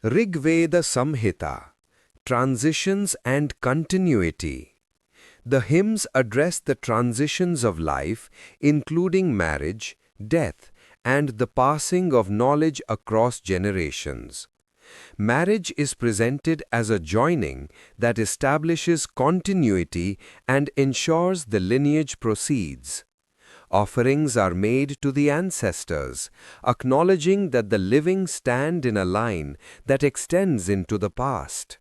Rigveda Samhita, Transitions and Continuity. The hymns address the transitions of life, including marriage, death, and the passing of knowledge across generations. Marriage is presented as a joining that establishes continuity and ensures the lineage proceeds. Offerings are made to the ancestors, acknowledging that the living stand in a line that extends into the past.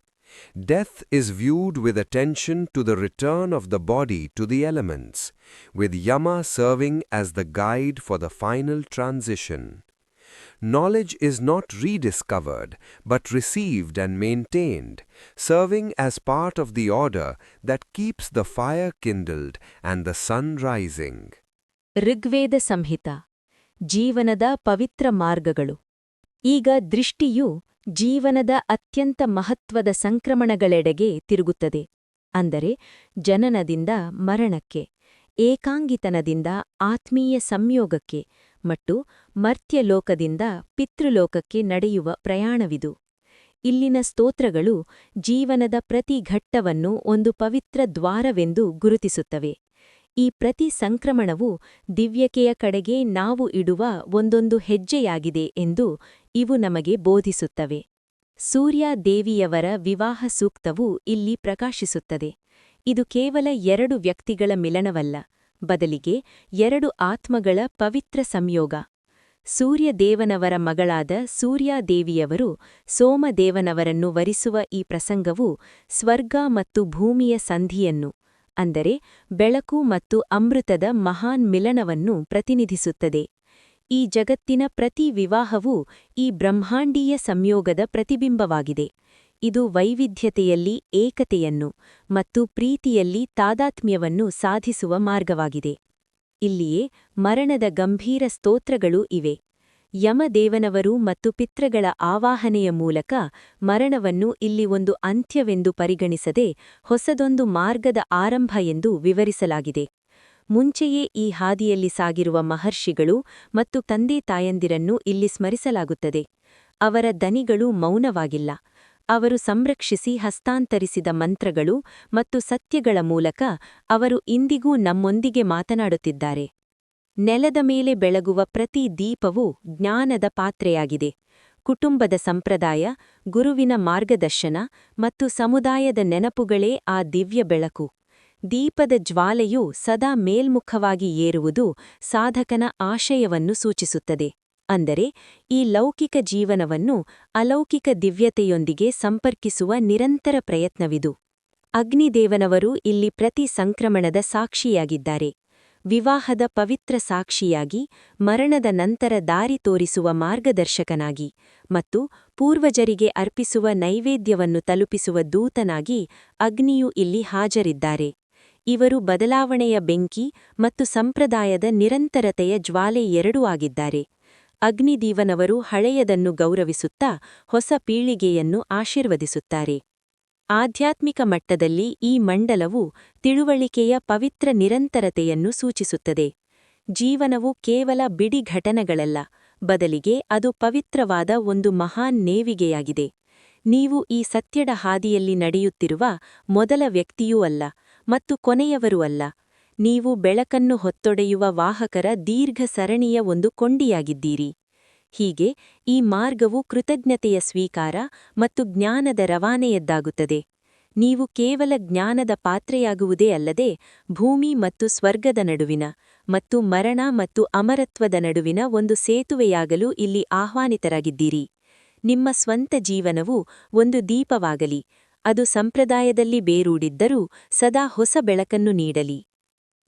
Death is viewed with attention to the return of the body to the elements, with Yama serving as the guide for the final transition. Knowledge is not rediscovered, but received and maintained, serving as part of the order that keeps the fire kindled and the sun rising. Rigveda ಸಂಹಿತ ಜೀವನದ ಪವಿತ್ರ ಮಾರ್ಗಗಳು. ಈಗ ದೃಷ್ಟಿಯು ಜೀವನದ ಅತ್ಯಂತ ಮಹತ್ವದ ಸಂಕ್ರಮಣಗಳೆಡೆಗೆ ತಿರುಗುತ್ತದೆ, ಅಂದರೆ ಜನನದಿಂದ ಮರಣಕ್ಕೆ, ಏಕಾಂಗಿತನದಿಂದ ಆತ್ಮೀಯ ಸಂಯೋಗಕ್ಕೆ ಮತ್ತು ಮರ್ತ್ಯಲೋಕದಿಂದ ಪಿತೃಲೋಕಕ್ಕೆ ನಡೆಯುವ ಪ್ರಯಾಣವಿದು. ಇಲ್ಲಿನ ಸ್ತೋತ್ರಗಳು ಜೀವನದ ಪ್ರತಿ ಘಟ್ಟವನ್ನು ಒಂದು ಪವಿತ್ರ ದ್ವಾರವೆಂದು ಗುರುತಿಸುತ್ತವೆ. ಈ ಪ್ರತಿ ಸಂಕ್ರಮಣವು ದಿವ್ಯಕೆಯ ಕಡೆಗೆ ನಾವು ಇಡುವ ಒಂದೊಂದು ಹೆಜ್ಜೆಯಾಗಿದೆ ಎಂದು ಇವು ನಮಗೆ ಬೋಧಿಸುತ್ತವೆ. ಸೂರ್ಯ ದೇವಿಯವರ ವಿವಾಹ ಸೂಕ್ತವು ಇಲ್ಲಿ ಪ್ರಕಾಶಿಸುತ್ತದೆ. ಇದು ಕೇವಲ ಎರಡು ವ್ಯಕ್ತಿಗಳ ಮಿಲನವಲ್ಲ, ಬದಲಿಗೆ ಎರಡು ಆತ್ಮಗಳ ಪವಿತ್ರ ಸಂಯೋಗ. ಸೂರ್ಯದೇವನವರ ಮಗಳಾದ ಸೂರ್ಯಾದೇವಿಯವರು ಸೋಮದೇವನವರನ್ನು ವರಿಸುವ ಈ ಪ್ರಸಂಗವು ಸ್ವರ್ಗ ಮತ್ತು ಭೂಮಿಯ ಸಂಧಿಯನ್ನು, ಅಂದರೆ ಬೆಳಕು ಮತ್ತು ಅಮೃತದ ಮಹಾನ್ ಮಿಲನವನ್ನು ಪ್ರತಿನಿಧಿಸುತ್ತದೆ. ಈ ಜಗತ್ತಿನ ಪ್ರತಿ ವಿವಾಹವೂ ಈ ಬ್ರಹ್ಮಾಂಡೀಯ ಸಂಯೋಗದ ಪ್ರತಿಬಿಂಬವಾಗಿದೆ. ಇದು ವೈವಿಧ್ಯತೆಯಲ್ಲಿ ಏಕತೆಯನ್ನು ಮತ್ತು ಪ್ರೀತಿಯಲ್ಲಿ ತಾದಾತ್ಮ್ಯವನ್ನು ಸಾಧಿಸುವ ಮಾರ್ಗವಾಗಿದೆ. ಇಲ್ಲಿಯೇ ಮರಣದ ಗಂಭೀರ ಸ್ತೋತ್ರಗಳೂ ಇವೆ. ಯಮದೇವನವರು ಮತ್ತು ಪಿತೃಗಳ ಆವಾಹನೆಯ ಮೂಲಕ ಮರಣವನ್ನು ಇಲ್ಲಿ ಒಂದು ಅಂತ್ಯವೆಂದು ಪರಿಗಣಿಸದೆ ಹೊಸದೊಂದು ಮಾರ್ಗದ ಆರಂಭ ಎಂದು ವಿವರಿಸಲಾಗಿದೆ. ಮುಂಚೆಯೇ ಈ ಹಾದಿಯಲ್ಲಿ ಸಾಗಿರುವ ಮಹರ್ಷಿಗಳು ಮತ್ತು ತಂದೆ ತಾಯಂದಿರನ್ನು ಇಲ್ಲಿ ಸ್ಮರಿಸಲಾಗುತ್ತದೆ. ಅವರ ದನಿಗಳು ಮೌನವಾಗಿಲ್ಲ. ಅವರು ಸಂರಕ್ಷಿಸಿ ಹಸ್ತಾಂತರಿಸಿದ ಮಂತ್ರಗಳು ಮತ್ತು ಸತ್ಯಗಳ ಮೂಲಕ ಅವರು ಇಂದಿಗೂ ನಮ್ಮೊಂದಿಗೆ ಮಾತನಾಡುತ್ತಿದ್ದಾರೆ. ನೆಲದ ಮೇಲೆ ಬೆಳಗುವ ಪ್ರತಿ ದೀಪವೂ ಜ್ಞಾನದ ಪಾತ್ರೆಯಾಗಿದೆ. ಕುಟುಂಬದ ಸಂಪ್ರದಾಯ, ಗುರುವಿನ ಮಾರ್ಗದರ್ಶನ ಮತ್ತು ಸಮುದಾಯದ ನೆನಪುಗಳೇ ಆ ದಿವ್ಯ ಬೆಳಕು. ದೀಪದ ಜ್ವಾಲೆಯು ಸದಾ ಮೇಲ್ಮುಖವಾಗಿ ಏರುವುದು ಸಾಧಕನ ಆಶಯವನ್ನು ಸೂಚಿಸುತ್ತದೆ, ಅಂದರೆ ಈ ಲೌಕಿಕ ಜೀವನವನ್ನು ಅಲೌಕಿಕ ದಿವ್ಯತೆಯೊಂದಿಗೆ ಸಂಪರ್ಕಿಸುವ ನಿರಂತರ ಪ್ರಯತ್ನವಿದು. ಅಗ್ನಿದೇವನವರು ಇಲ್ಲಿ ಪ್ರತಿ ಸಂಕ್ರಮಣದ ಸಾಕ್ಷಿಯಾಗಿದ್ದಾರೆ. ವಿವಾಹದ ಪವಿತ್ರ ಸಾಕ್ಷಿಯಾಗಿ, ಮರಣದ ನಂತರ ದಾರಿ ತೋರಿಸುವ ಮಾರ್ಗದರ್ಶಕನಾಗಿ ಮತ್ತು ಪೂರ್ವಜರಿಗೆ ಅರ್ಪಿಸುವ ನೈವೇದ್ಯವನ್ನು ತಲುಪಿಸುವ ದೂತನಾಗಿ ಅಗ್ನಿಯು ಇಲ್ಲಿ ಹಾಜರಿದ್ದಾರೆ. ಇವರು ಬದಲಾವಣೆಯ ಬೆಂಕಿ ಮತ್ತು ಸಂಪ್ರದಾಯದ ನಿರಂತರತೆಯ ಜ್ವಾಲೆ ಎರಡೂ ಆಗಿದ್ದಾರೆ. ಅಗ್ನಿದೀವನವರು ಹಳೆಯದನ್ನು ಗೌರವಿಸುತ್ತಾ ಹೊಸ ಪೀಳಿಗೆಯನ್ನು ಆಶೀರ್ವದಿಸುತ್ತಾರೆ. ಆಧ್ಯಾತ್ಮಿಕ ಮಟ್ಟದಲ್ಲಿ ಈ ಮಂಡಲವು ತಿಳುವಳಿಕೆಯ ಪವಿತ್ರ ನಿರಂತರತೆಯನ್ನು ಸೂಚಿಸುತ್ತದೆ. ಜೀವನವು ಕೇವಲ ಬಿಡಿ ಘಟನೆಗಳಲ್ಲ, ಬದಲಿಗೆ ಅದು ಪವಿತ್ರವಾದ ಒಂದು ಮಹಾನ್ ನೇವಿಗೆಯಾಗಿದೆ. ನೀವು ಈ ಸತ್ಯದ ಹಾದಿಯಲ್ಲಿ ನಡೆಯುತ್ತಿರುವ ಮೊದಲ ವ್ಯಕ್ತಿಯೂ ಅಲ್ಲ ಮತ್ತು ಕೊನೆಯವರೂ ಅಲ್ಲ. ನೀವು ಬೆಳಕನ್ನು ಹೊತ್ತೊಡೆಯುವ ವಾಹಕರ ದೀರ್ಘ ಸರಣಿಯ ಒಂದು ಕೊಂಡಿಯಾಗಿದ್ದೀರಿ. ಹೀಗೆ ಈ ಮಾರ್ಗವು ಕೃತಜ್ಞತೆಯ ಸ್ವೀಕಾರ ಮತ್ತು ಜ್ಞಾನದ ರವಾನೆಯದ್ದಾಗುತ್ತದೆ. ನೀವು ಕೇವಲ ಜ್ಞಾನದ ಪಾತ್ರೆಯಾಗುವುದೇ ಅಲ್ಲದೆ ಭೂಮಿ ಮತ್ತು ಸ್ವರ್ಗದ ನಡುವಿನ ಮತ್ತು ಮರಣ ಮತ್ತು ಅಮರತ್ವದ ನಡುವಿನ ಒಂದು ಸೇತುವೆಯಾಗಲು ಇಲ್ಲಿ ಆಹ್ವಾನಿತರಾಗಿದ್ದೀರಿ. ನಿಮ್ಮ ಸ್ವಂತ ಜೀವನವು ಒಂದು ದೀಪವಾಗಲಿ, ಅದು ಸಂಪ್ರದಾಯದಲ್ಲಿ ಬೇರೂಡಿದ್ದರೂ ಸದಾ ಹೊಸ ಬೆಳಕನ್ನು ನೀಡಲಿ.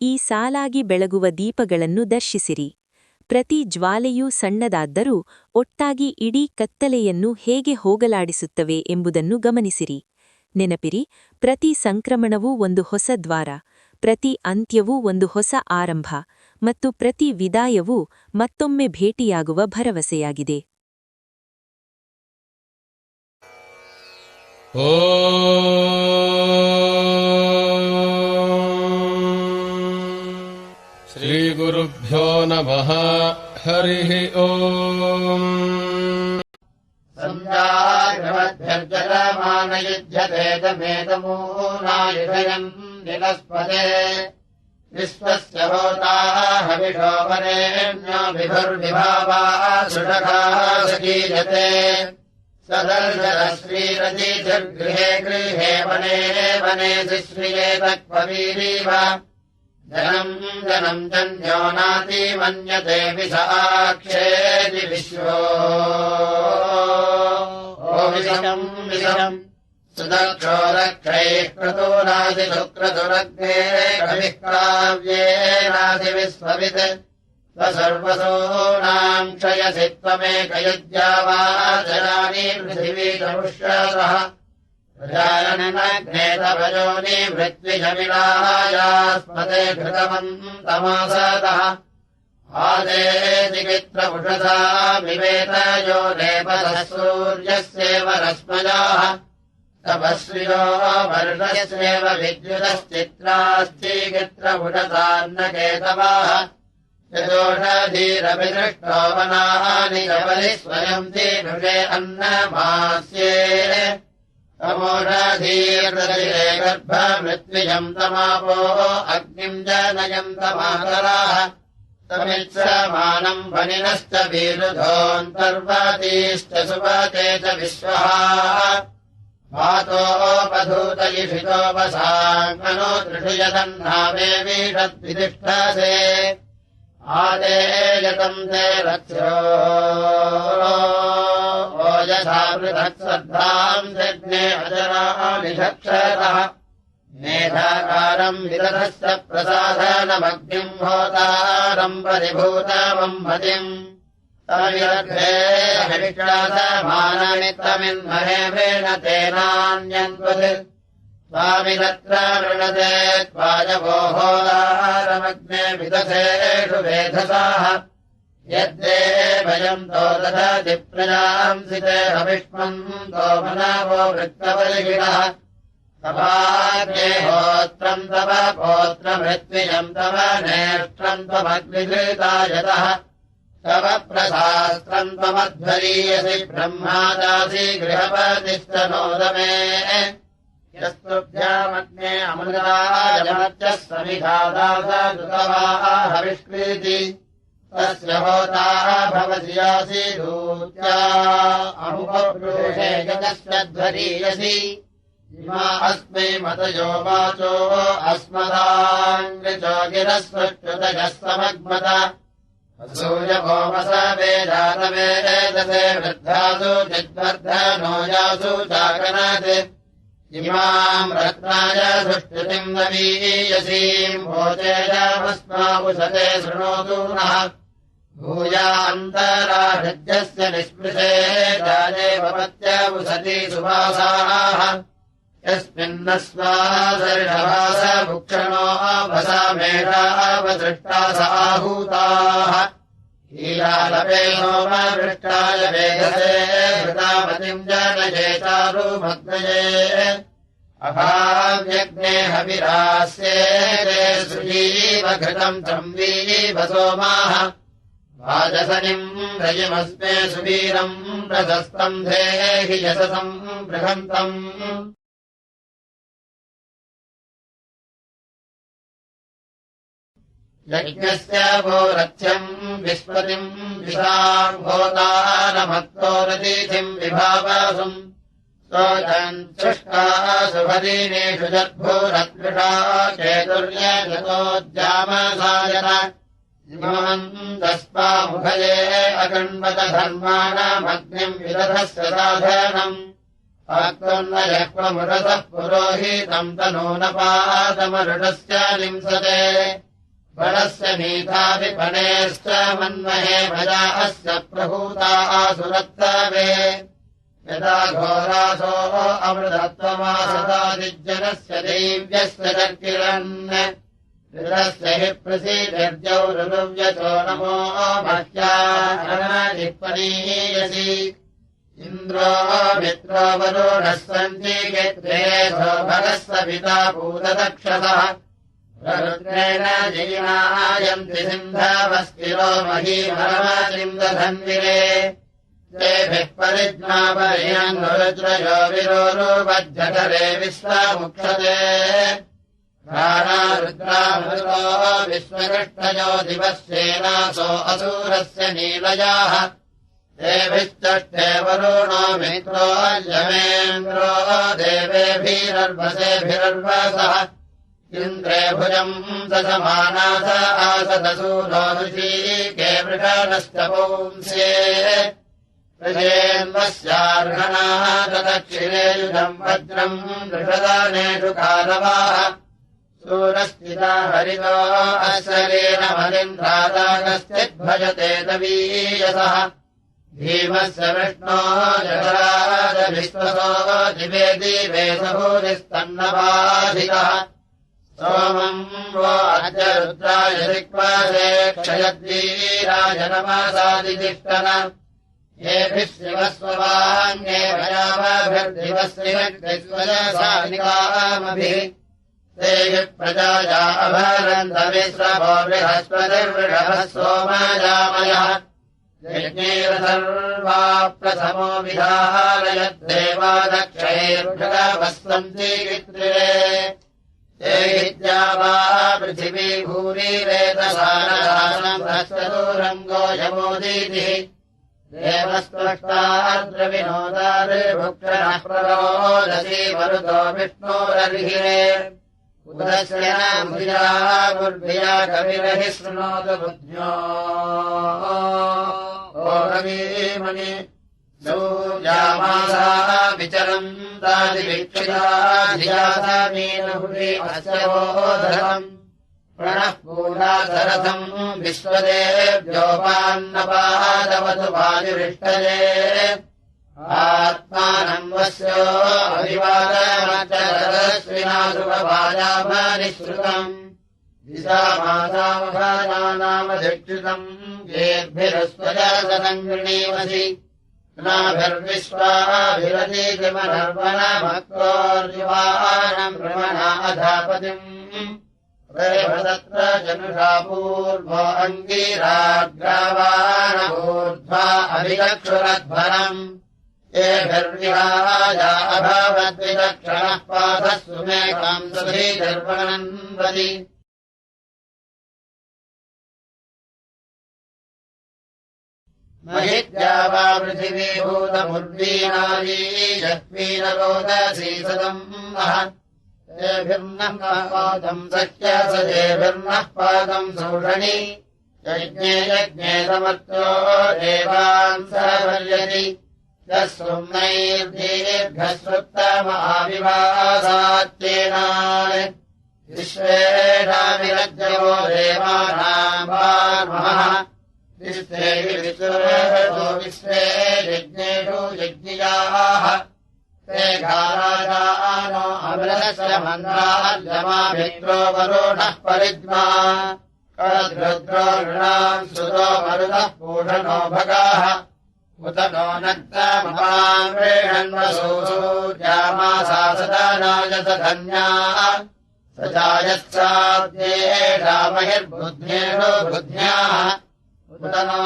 ಈ ಸಾಲಾಗಿ ಬೆಳಗುವ ದೀಪಗಳನ್ನು ದರ್ಶಿಸಿರಿ. ಪ್ರತಿ ಜ್ವಾಲೆಯೂ ಸಣ್ಣದಾದ್ದರೂ ಒಟ್ಟಾಗಿ ಇಡೀ ಕತ್ತಲೆಯನ್ನು ಹೇಗೆ ಹೋಗಲಾಡಿಸುತ್ತವೆ ಎಂಬುದನ್ನು ಗಮನಿಸಿರಿ. ನೆನಪಿರಿ, ಪ್ರತಿ ಸಂಕ್ರಮಣವೂ ಒಂದು ಹೊಸ ದ್ವಾರ, ಪ್ರತಿ ಅಂತ್ಯವೂ ಒಂದು ಹೊಸ ಆರಂಭ ಮತ್ತು ಪ್ರತಿ ವಿದಾಯವೂ ಮತ್ತೊಮ್ಮೆ ಭೇಟಿಯಾಗುವ ಭರವಸೆಯಾಗಿದೆ. ಶ್ರೀಗುರುಭ್ಯೋ ನಮಃ. ಹರಿ ಓಂ. ಸಂಧ್ಯಾಗ್ರಹ युध्यते तमेतमूनायुधयम् निलस्पदे विश्वस्य होता हविषो वरेण्यो विभुर्विभावा सुषखाः सकीयते सदर्शनश्रीरतीर्गृहे गृहे वने वने श्रियेत क्ववीरीव जनम् जनम् जन्यो नाति मन्यते विषाक्षेति विश्वो विषम् विषम् सुदक्षो रक्षैः क्रतुरासि शुक्रतुरग्ने कविः काव्येनासि विश्ववित् सर्वसूनाम् क्षयसि त्वमेकयुज्या वा जनानि पृथिवी चमुष्यसः प्रजाननग्ने तवयोनि मृत्विजमिलायास्पदे घृतवन्तमासतः आदेशिमित्रपुषसा विवेतयो नेपथः सूर्यस्येव रश्मजाः तपस्विनो वर्षस्येव विद्युतश्चित्राश्चीगित्रपुषसान्नकेतवाः यदोषधीरभिदृष्टो वनानि जवलिः स्वयम् धीनुषे अन्नमास्ये तमोषधीर्दधिरे गर्भमृत्विजम् तमापो अग्निम् जनयन्तमातराः तमित्समानम् वनिनश्च वीरुधोऽन्तर्वातीश्च सुपते च विश्वः वातोपधूतलिषितोपसाङ्गनो दृषु यदन्नामे वीषद्वितिष्ठसे आदेयतम् ते रक्षो ओजसा पृथक् श्रद्धाम् जज्ञे अजरानिषक्षतः मेधाकारम् विदधश्च प्रसाधनमग्निम् होतारम् परिभूतमम् मतिम् तविदग्रे हरिषासमानमित्तमिन्महेवेन तेनान्यन्वत् स्वामिदत्र वृणते त्वाजवो होदारमग्ने विदधेषु वेधसाः यद्दे भयन्तो दधति प्रजांसिते हविष्मम् तो मनावो वृत्तबलिगिणः तवाग्ने होत्रम् तव पोत्रमृत्विजम् तव नेष्ट्रम् त्वमग्निघृतायतः तव प्रशास्त्रम् त्वमध्वरीयसि ब्रह्मादासि गृहपतिश्च नोदमे यस्तुभ्यामग्ने अमृतायमर्चः समिधादासदुतवाः हविष्कृति तस्य होता भवति यासि दूत्या अमुपप्रुषे यतस्य ध्वरीयसि इमा अस्मै मतयो वाचो अस्मदाङ्गृचो गिरः सुष्टुतयः समग्मत असूयभोमस वेदातवेदसे वृद्धासु चिद्वर्धनो यासु चाकनात् इमाम् रत्नाय सुष्टुतिम् नवीयसीम् भोजेयामस्मावुसते शृणोतु नः भूयान्तराहृद्यस्य निःस्पृशे जाये भवत्यवुसति सुवासाः यस्मिन्नस्मासर्षभास भुक्षणो भसा मेषावसृष्टा साहूताः हीलालपे सोमवृष्टाय वेदसे हृतामतिम् जनये चारुमग्नये अभाव्यग्ने हविरास्ये सुजीव घृतम् संवीव सोमाः वाजसनिम् रयिमस्मे सुवीरम् प्रशस्तम् धेहि यशसम् बृहन्तम् यज्ञस्य भोरथ्यम् विस्पतिम् विशाम् भोतारमत्तो रतीथिम् विभावासुम् सोऽजन् सृष्टा सुभदीनेषु जद्भूरद्विषा चेतुर्यजतोद्यामसायत इममन्तस्पामुभये अकण्वत धर्माणामग्निम् विदधस्य साधनम् आक्तोन्नयक्वमुरसः पुरोहितम् तनूनपादमरुषस्य लिंसते बलस्य नीताभिपणेश्च मन्महे भजा अस्य प्रभूता आसुरत्तवे यदा घोरासो अमृतत्वमासदादिज्जनस्य दैव्यस्य चर्किरन् ऋतस्य हि प्रसीदर्जौ ऋतुव्यचो नमो मह्यापणीयसि इन्द्रो मित्रो वरुणः सञ्जीयत्रे भगस्य पिता भूतदक्षसः रुद्रेण जीनायन्ति सिन्धवस्तिरो महीमरमाचिन्दधन्विरे तेभिः परिज्ञापयन्नुरुद्रयो विरोरुवज्जठरे विश्वमुक्षते प्राणारुद्रामृतो विश्वकृष्णयो दिवस्येनासो असूरस्य नीलयाः देभिश्चष्टे वरुणो मित्रो यमेन्द्रो देवेभिरर्वसेभिरर्वसः इन्द्रे भुजम् दशमानास आसदसूनो ऋषीके वृषणश्च पुंस्ये प्रजेन्वस्यार्हणाः तदक्षिणे युधम् वज्रम् वृषदानेषु कालवाः सूरस्थिता हरितो अशरीरमलिन्द्रादागश्चिद्भजते तवीयसः भीमस्य विष्णोः जठराजविश्वसो दिवे दिवे सहूरिस्तन्नवाधिकः सोमम् वो अद्य रुद्राय दिक्पाशे क्षयद्वीराय नमसादितिष्ठन येभिः शिवस्ववाङ्गे भयावभिर्दिवस्विवसानिकामभिः तेभिः प्रजाया अभरन्दमिश्रभो बृहस्पतिर्वृषभः सोमजामयः यज्ञैरसर्वा प्रथमो विधारयद्देवादक्षैर्भृगवस्सन्ति वित्रिरे ते विद्यावा पृथिवी भूरि वेदसारदानम् हस्तदूरङ्गो यमोदीतिः देवस्पष्टार्द्रविनोदारिभुक्षणः प्ररोदसी मरुतो विष्णोरर्हिरे उदस्य भुजा मुर्भिया कविरहि शृणोतु बुद्ध्यो ओरवीमणि सूर्यामासा विचरम् तादिवीक्षिता धियासा मीनहुषि अस्योधरम् प्रणः पूराधरथम् विश्वदेव्योपान्नपादवतु वायुरिष्टये आत्मानम् वस्यो अभिवादमचरस्विनासुभवाजामनिःसृतम् दिशामासामभानामधिक्षितम् येभिरस्त्वजासनम् गृणीमसि नाभिर्विश्वाभिरतीतिमनर्वणभक्तोर्युवानम् भ्रमणा अधापतिम् रेभदत्र जनुषा पूर्वो अङ्गीराग्रावाणभूर्ध्वा अभिचक्षुरध्वरम् येभिर्विहाया अभवद्विचक्षणः पाथः सुमेकाम् सुधीर्वणन्वति महित्या वा पृथिवी भूतमुर्वीणाली जह्वीनरोदसी सदम् वः तेभिर्नः पादम् सख्य सजेभिर्नः पादम् सौषणी यज्ञे यज्ञे समर्थो देवान् सवर्यति यस्वम्नैर्दीर्घस्वत्तमहाविवासात्येनान् विश्वेषामिरज्जयो देवानाम् वार्मः विश्वे विश्वेषो विश्वे यज्ञेषु यज्ञियाः ते घाराजानो अमृतस्य मन्द्रार्यमाभिन्द्रो वरुणः परिज्ञा कद्रुद्रो नृणाम् सुतो मरुतः पूषणो भगाः उत नो नक्तमपाम् प्रेषन्वसूर्यामासा सदानायत धन्याः स जायश्चाद्येषामहिर्बुद्ध्येषु बुद्ध्याः उत नो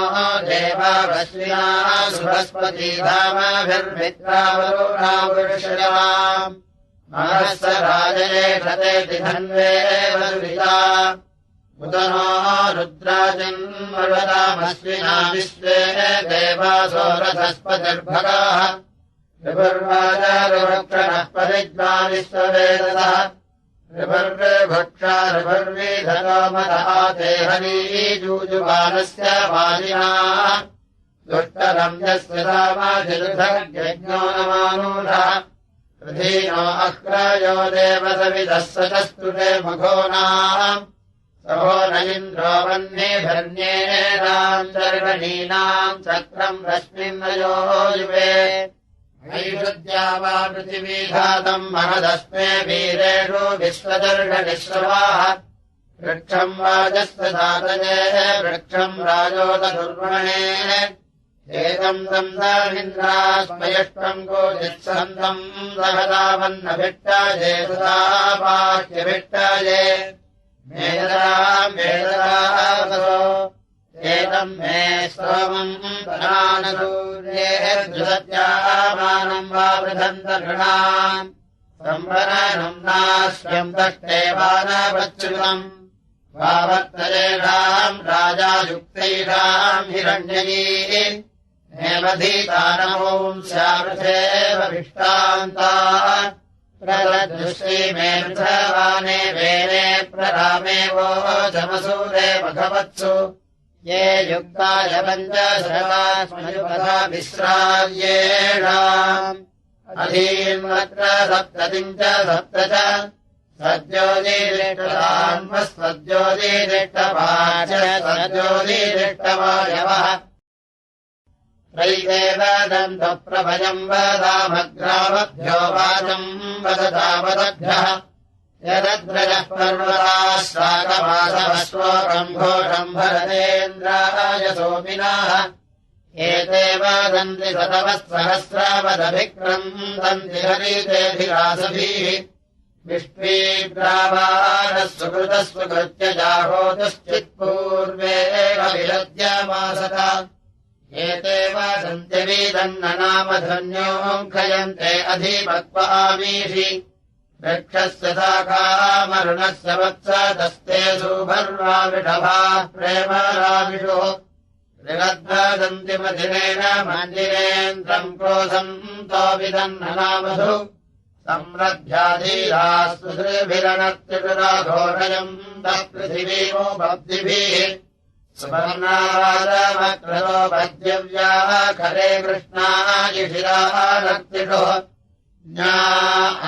देवावश्विनाः सुरस्पतिधामाभिर्मित्रावरुणावृषयाम् महस्य राजयेषतेति धन्वे वरुरिता उत नो रुद्राजन्मवतामश्विना विश्वे देवासो रथस्पतिर्भगाः ऋभुर्वाजारुवक्षणः परिज्ञा विश्ववेदसः ऋभुर्भक्षा ऋभुर्वीधनो मदाते हनीजूजुबालस्य वाजिना दुष्टरम् यस्य सामाधिरुधज्ञो नमानूढः प्रधीनो अह्रायो देवसविदः सचस्तुते मघोनाम् सहो न इन्द्रो वह्निभर्ण्येनाम् चर्वणीनाम् चक्रम् रश्मिन्नयो युवे वैषुद्या वा पृथिवीघातम् महदस्मे वीरेषु विश्वदर्शनिश्रवाः वृक्षम् वाजस्य दातये वृक्षम् राजोदुर्वणे एतम् तम् दामिन्द्रास्मयष्टम् गोजित्सन्तम् दहदावन्नभिट्टाये सुतापाह्यभिट्टाये मेदराम् वेदरावसो एतम् मे स्तोमम् तनानसूर्येर्जुसत्यामानम् वा वृधन्त गृणाम् संवरणम् नाश्यम् दष्टेवानवच्युतम् वावत्तरेषाम् राजा युक्तैषाम् हिरण्ययी नेमधीतानमोंस्यावृथेव विष्टान्ताः प्रलदृष्टिमे वृथवाने वेने प्ररामे वोचमसूरे मघवत्सु ये युक्ताय पञ्चशतास्मयुपथा विश्राव्येषाम् अधीन्वत्र सप्ततिम् च सप्त च सद्योदिरिष्टपाच सद्योदिरिष्टवायवः त्रैदेव दन्तप्रभयम् वदामग्रामभ्यो वाचम् वदतावदभ्यः यदद्रजः पर्वताः शाकवासवश्वकम् घोषम् भरतेन्द्राय सोमिनाः एते वदन्ति शतवत्सहस्रावदभिक्रन्दन्ति हरितेभिरासभिः विष्णीग्रावाणः सुकृतः सुकृत्य जाहोतश्चित्पूर्वे विलज्यमासत एते वदन्त्यवीदन्ननामधन्योऽङ्खयन्ते अधिपक्वामीषि वृक्षस्य शाखामरुणस्य वत्सतस्ते सुभर्वा वृषभाः प्रेमराविषुः ऋगद्वदन्तिमधिरेण मन्दिरेन्द्रम् क्रोधन्तो विदन्ननामधु सम्रभ्याधीरास्तु श्रीभिरणत्रिपुराघोषयन्तः पृथिवीमो भक्तिभिः सुवर्णावादमक्रतो पद्यव्याः खरे कृष्णायिषिराः नक्तिषुः ज्ञा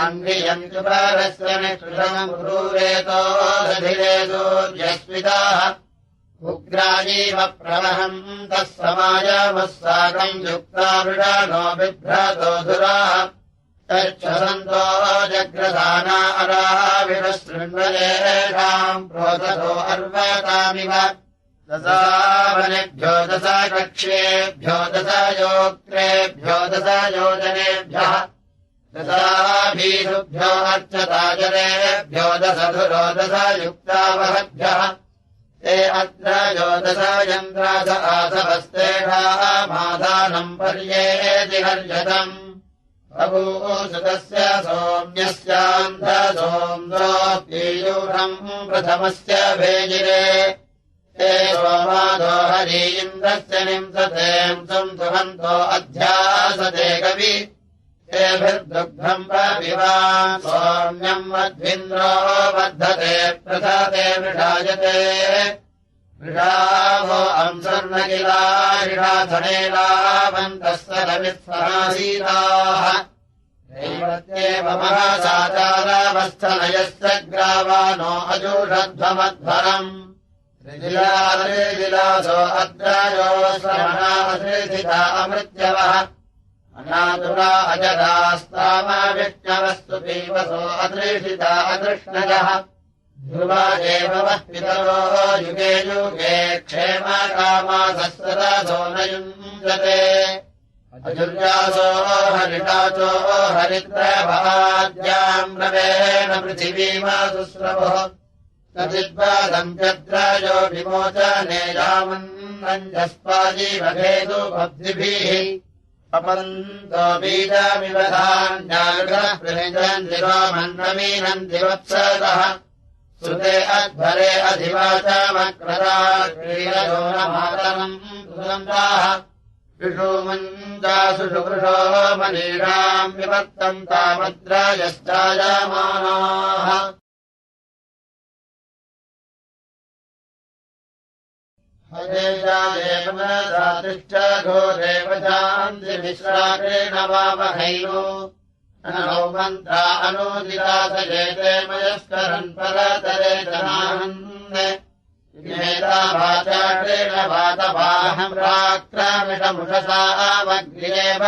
अन्वियन्तु परस्य निष्कृतमूरेतो दधिरे सूर्यस्मिताः उग्राजीव प्रवहन्तः समाजमः साकम् युक्ता वृषणो बिभ्रतो धुराः तच्छसन्तो जग्रधाना अराविषशृण्वलेषाम् प्रोदतो अर्वतामिव दशावनेभ्यो दश कक्ष्येभ्यो दश योक्त्रेभ्यो दश योजनेभ्यः दशाभीषुभ्यो अर्चताजनेभ्यो दशधुरो दश युक्तावहभ्यः ते अत्र योदश यन्द्रास आसवस्तेषाः माधानम् पर्येति हर्यतम् बभूसुतस्य सौम्यस्यान्धसोन्द्रोऽप्ययूढम् प्रथमस्य भेजिरे ते सोमादो हरि इन्द्रस्य निंसतेम् संसुहन्तो अध्यासते कवि तेभिर्दुग्धम् प्रपिबान् सौम्यम् मध्विन्द्रो वर्धते प्रथते वृषायते वृषावो अंसर्नकिलारिषाधनेलावन्तः सदमित्सनासीताः दैवत्येव महसाचारवस्थलयस्य ग्रावानो अजूषध्वमध्वरम् ऋजिलासो अद्रायो श्रवणाश्रिता अमृत्यवः अनातुरा अजरास्तामविष्णवस्तु पीवसो अदृशिता अदृष्णजः ध्रुवा एव वः पितरो युगे युगे क्षेमकामासस्तदासो न युञ्जते अजुर्यासो हरिटाचो हरिद्रभाद्याम् रवेण पृथिवीमासुस्रवः तदिद्वादम् चद्रायो विमोचने यामन्नञ्जस्पाजीवघेतु भक्तिभिः अपन्तो बीजामिव धान्याग्रः प्रनिजन्ति रोमन्नमीनन्ति वत्सतः श्रुते अध्वरे अधिवाचमक्रता क्रीडयो न मातरम् सुगन्धाः विषुमुञ्जासु सुकृशो मनीषाम् विवर्तम् तामद्रायश्चायमानाः हरेजादेव दातिष्ठ घोरेव शान्ति विश्राकेण वामहैनो नौ मन्त्रा अनुदिता सजेते मयस्करन् परतरे जनाहन् इमेता वाचाक्रेण वातवाहम् राक्रामिषमुषसावग्र्येव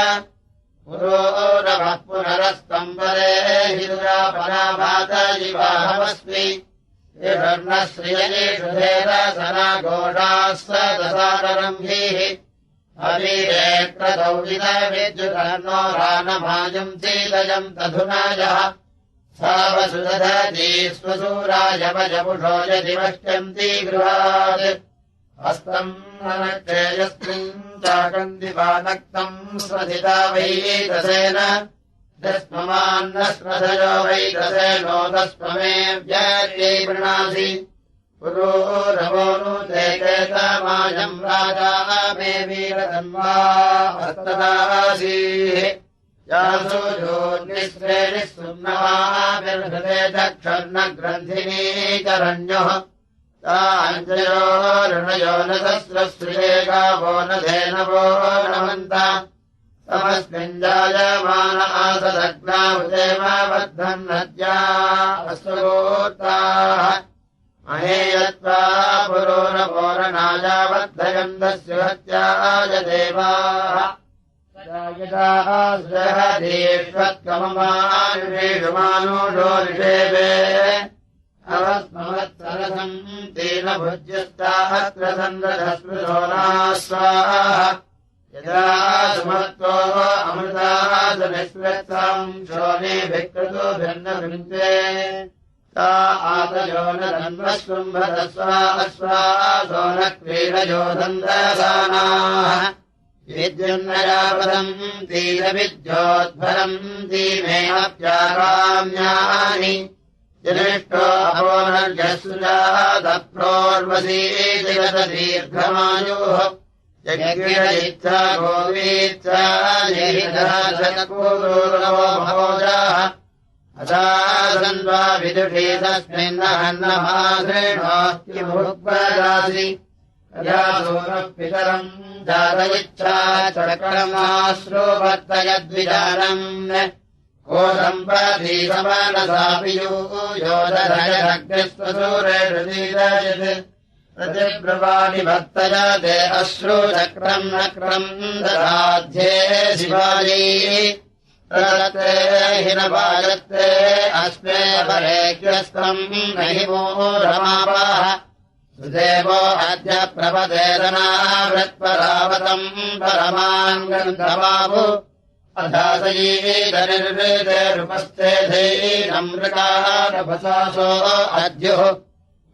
पुरोरवः पुनरस्तम्बरे हिरुरापराभातयिवाहमस्मि श्रियेषु धेरसना घोषाः स दशारम्भीः अवीरे क्रतौ विदविद्युतर्नो रानमायुम् चीलयम् तधुनायः सा वसुदधती स्वसूराय वजपुषो यदि वष्ट्यन्ती गृहात् हस्तम् ननक्षेयस्मिन् चाकन्दिपानक्तम् स्वधिता वैदसेन दस्ममान्नस्मधयो वैदसेनो दस्ममे व्यार्यै वृणासि पुरोरवो नु ते केतमायम् राजा मे वीरतन्वा हस्तदासीः यासु योनिश्रेणिः सुम्नमाभिर्हृते दक्षर्णग्रन्थिनी चरण्योः ताञ्जयो ऋणयो न सस्रश्रिये गावो न धेनवो नमन्त तमस्मिन् जायमान आसदग्नावृतेमबद्धम् नद्या अश्वगोत्ताः महेयत्वा पुरोरपोरणायाबद्धयन्दस्य हत्याय देवाः देशवत्कममानुषेषुमानुषो निषेवे अवस्मवत्सरसम् तेन भुज्यस्ताहत्र सन्दधस्मृशोनास्वाः यदा सुमत्तो अमृतासनिस्वत्सम् शोने भिक्रतो भिन्नभिन्ते ता आतयो न धन्वस्वम्भदस्वा अश्वासो न क्रीडयो दन्दसानाः विद्युन्नयापदम् तीरविद्योद्भरम् धीमेऽप्याकाम्यानि जनिष्ठो अपोनर्जस्सुजातप्रोर्वसीदिगतदीर्घमायुः यज्ञिरयित्सा गोवीत्सा येहिदासनपूर्वो भवोजाः असासन्वा विदुषी तस्मिन्नहन्नमाधृणोऽस्ति यासूनः पितरम् जातयिच्छा चक्रमाश्रुवर्तयद्विजानम् कोदम्पधी समनसापि योदधयग्निस्वसूरेषुदीरयत् प्रतिब्रवाणि भक्तयते अश्रुचक्रम् नक्रम् दधाध्ये शिवायै प्रदत्ते हिनपायत्ते अस्मे परेग्यस्त्वम् न हि मोरमापाः सुदेवो अद्य प्रपदेदनावृत्परावतम् परमान् गन्धवावु अधासयीधनिर्वृतेरुपस्थेधैनमृकानभसासो अद्युः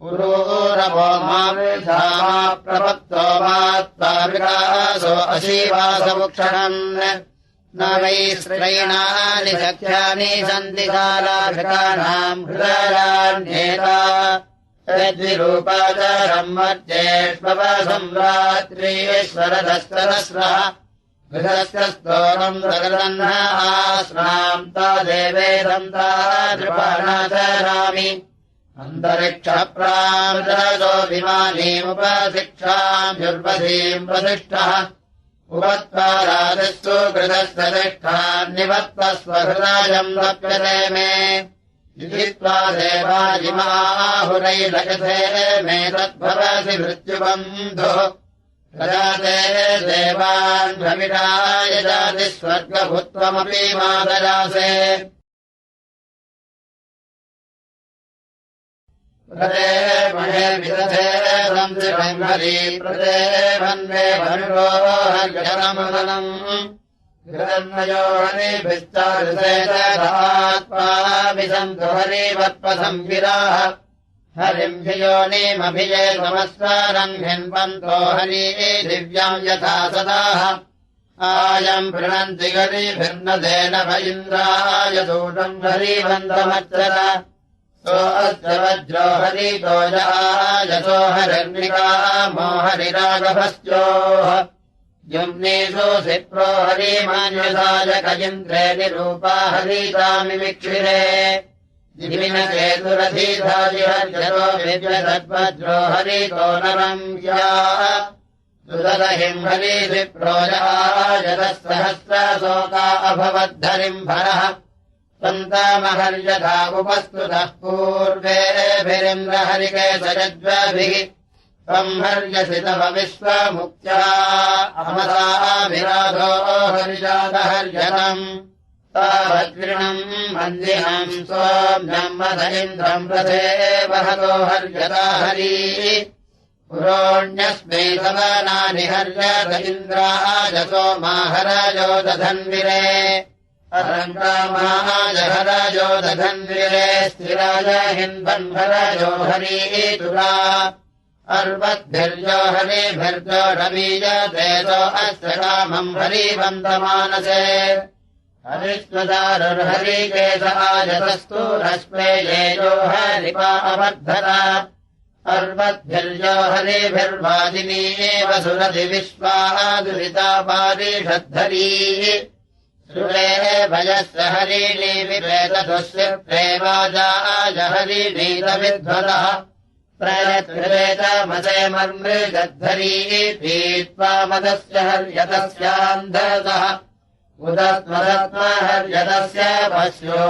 पुरोरवो मावृधामा प्रपत्तो मात्वाविकासो अशीवासमुक्षणन् न वै श्रयणानि सख्यानि सन्ति कालाभिकानाम् हृदयान्येता यद्विरूपाचारम् मर्त्येष्वसम्रात्रीश्वरदस्तरस्रः गृहस्थस्तोरम् प्रगदन्न आस्नाम् तादेवेदम् तादृपाणाचरामि अन्तरिक्षप्रामृतो विमानीमुपशिक्षाम्युर्वधीम् वसिष्ठः उपत्पारादिस्तु कृतस्तदिष्ठान्निवत्तस्व हृदयम् लप्यते मे जित्वा देवाजिमाहुरैलकथे मे तद्भवसि मृत्युबन्धुः कदा ते देवान् भविषाय जाति स्वर्गभूत्वमपि मादरासे प्रदे महे विदधे संसिबंहरी प्रदे भन्वे भनुरो हर्यनमदनम् गृहन्नयो हरिभिश्चारुसेतदात्माभिसन्तु हरिवत्पसंविराः हरिम् भियोनिमभिजे समस्तारम् हिन्वन्तो हरी दिव्यम् यथा सदाः आयम् पृणन्ति गरीभिर्नदेन भइन्द्राय दूतम् हरिवन्तमच्चर सो अस्य वज्रो हरितो यसो हरिर्निकामो हरिराघभस्योः युम्नीषु सिप्रो हरिमान्यसाय कजिन्द्रे निरूपा हरितामिमिक्षिरे दिविनकेतुरधीधाजिहर्यतो विद्यद्वज्रो हरितो नरम् या सुदलहिम् हरिसिप्रोजायतः सहस्रशोका अभवद्धरिम् भरः सन्तामहर्यथा उपस्तुतः पूर्वेभिरिन्द्रहरिकेशयज्वभिः संहर्यसि तव विश्वमुक्त्या अमसाभिराधो हरिजातहर्यतम् तावद्गृणम् वन्दिहम् सोऽम्यम् मदइन्द्रम् रथे वहतो हर्यता हरी पुरोण्यस्मै सवनानि हर्यत इन्द्राजसो माहराजो दधन्विरे अरङ्गामाय हराजो दधन्विरे स्थिराय हिन्वन्हराजो हरीतुरा अर्वद्भिर्यो हरिभिर्यो रवीयतेजो अस्य कामम् हरिवन्तमानसे हरिस्वदारुर्हरिकेश आयतस्तु रश्मे येजो हरिपा अवर्धत अर्वद्भिर्यो हरिभिर्वाजिनी वसुरति विश्वादुरिता पारिषद्धरी सुरे भयस्य हरिणी विवेदधुस्य प्रेवाजाय हरिणीतविध्वतः प्रयत्रेतमसे मर्मृगद्धरी पीत्वा मदस्य हर्यतस्यान्धतः उदत्मदत्महर्यतस्य पश्यो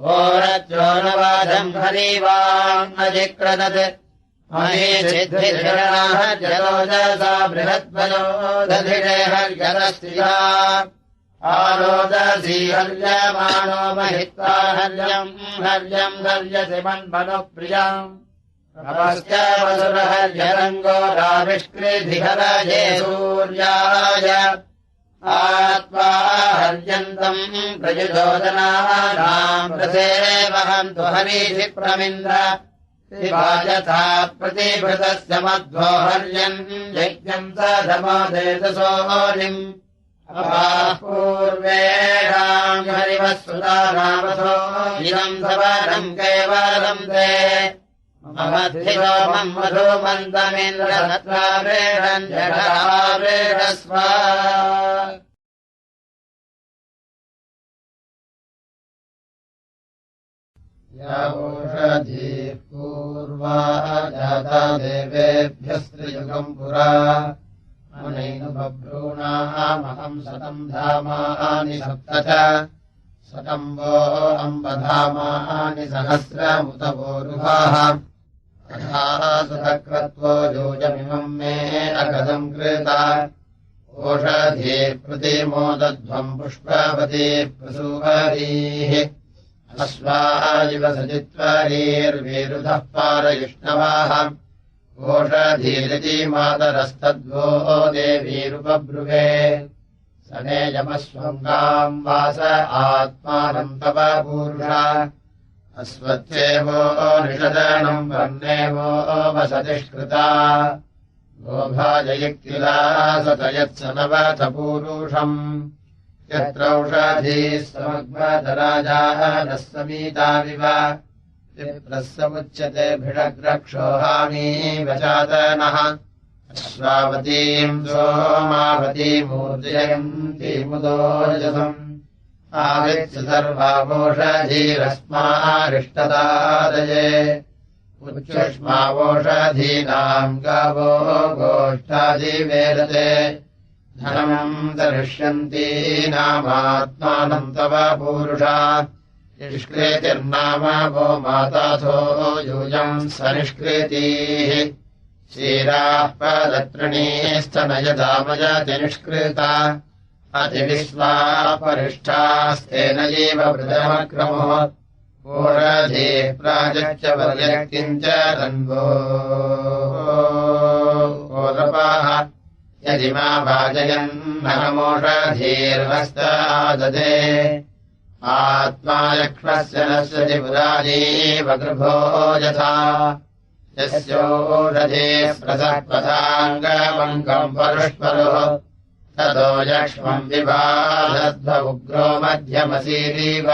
घोरज्योनवाजम् हरिवाङ्जिक्रदत् महीसिद्धिर्हर्यतोजसा बृहद्वयो दधिरे हर्यतस्त्रिया आरोदसी हर्यमाणो महित्वा हर्यम् हर्यसि मन्मनुप्रियम् नमस्य वसुरहर्यरङ्गोराविष्कृधिहरये सूर्याय आत्मा हर्यन्तम् प्रयुजोदनानाम् रसेवहन्तु हरीषि प्रमिन्द्र शिवायथा प्रतिभृतस्य मध्वो हर्यम् यज्ञम् सधमोदेतसोनिम् पूर्वेषाम् हरिवः सुतानामसो इदम् सवरम् केवलम् ते ममधिरोमम् मधुमन्तमिन्द्रसत्रावेणम् जठावेणस्व यावोषधीः पूर्वा जाता देवेभ्यस्त्रियुगम् पुरा मुनैनु बभ्रूणामहम् शतम् धामानि सप्त च शतम् वो अम्बधामानि सहस्रमुतवोरुहाः तथा सुतक्रत्वो योजमिमम् मे अगदम् कृता ओषधीः प्रतिमोदध्वम् पुष्पवती प्रसूहरीः अश्वायिव सजित्वरीर्विरुधः पारयुष्णवाः ओषधीरिति मातरस्तद्वो देवीरुपब्रुवे सनेजमस्वङ्गाम् वास आत्मानम् तव पूरुषा अस्वत्थेवो निषदनम् वर्णेवो वसतिष्कृता गोभाजयिक्तिला सतयत्सनवथ पूरुषम् यत्रौषधीः समग्मदराजाः नः समीताविव विप्रस्समुच्यते भिषग्रक्षोहामी वचातनः अश्वावतीम् सोमावतीमूर्जयन्तीमुदोजसम् आवित्सु सर्वावोषधीरस्मारिष्टदादये उच्युष्मावोषधीनाम् गावो गोष्ठादिवेदते धनम् दर्श्यन्तीनामात्मानम् तव पूरुषा निष्कृतिर्नाम वो माताथो यूयम् सनिष्कृतिः क्षीराः पदत्रिणीस्तनयदामजति निष्कृता अतिविश्वापरिष्ठास्तेन एव वृदमक्रमो ओषधीः प्राजच्च वर्यक्तिम् च तन्वो ओदपाः यदिमा वाजयन्नहमोषधीर्वस्ताददे आत्मा यक्ष्मस्य नश्यति पुराजीव गृभो यथा यस्योषधेः प्रसत्पथाङ्गमङ्गम् परुष्परुः ततो यक्ष्मम् विवादध्व उग्रो मध्यमसीरीव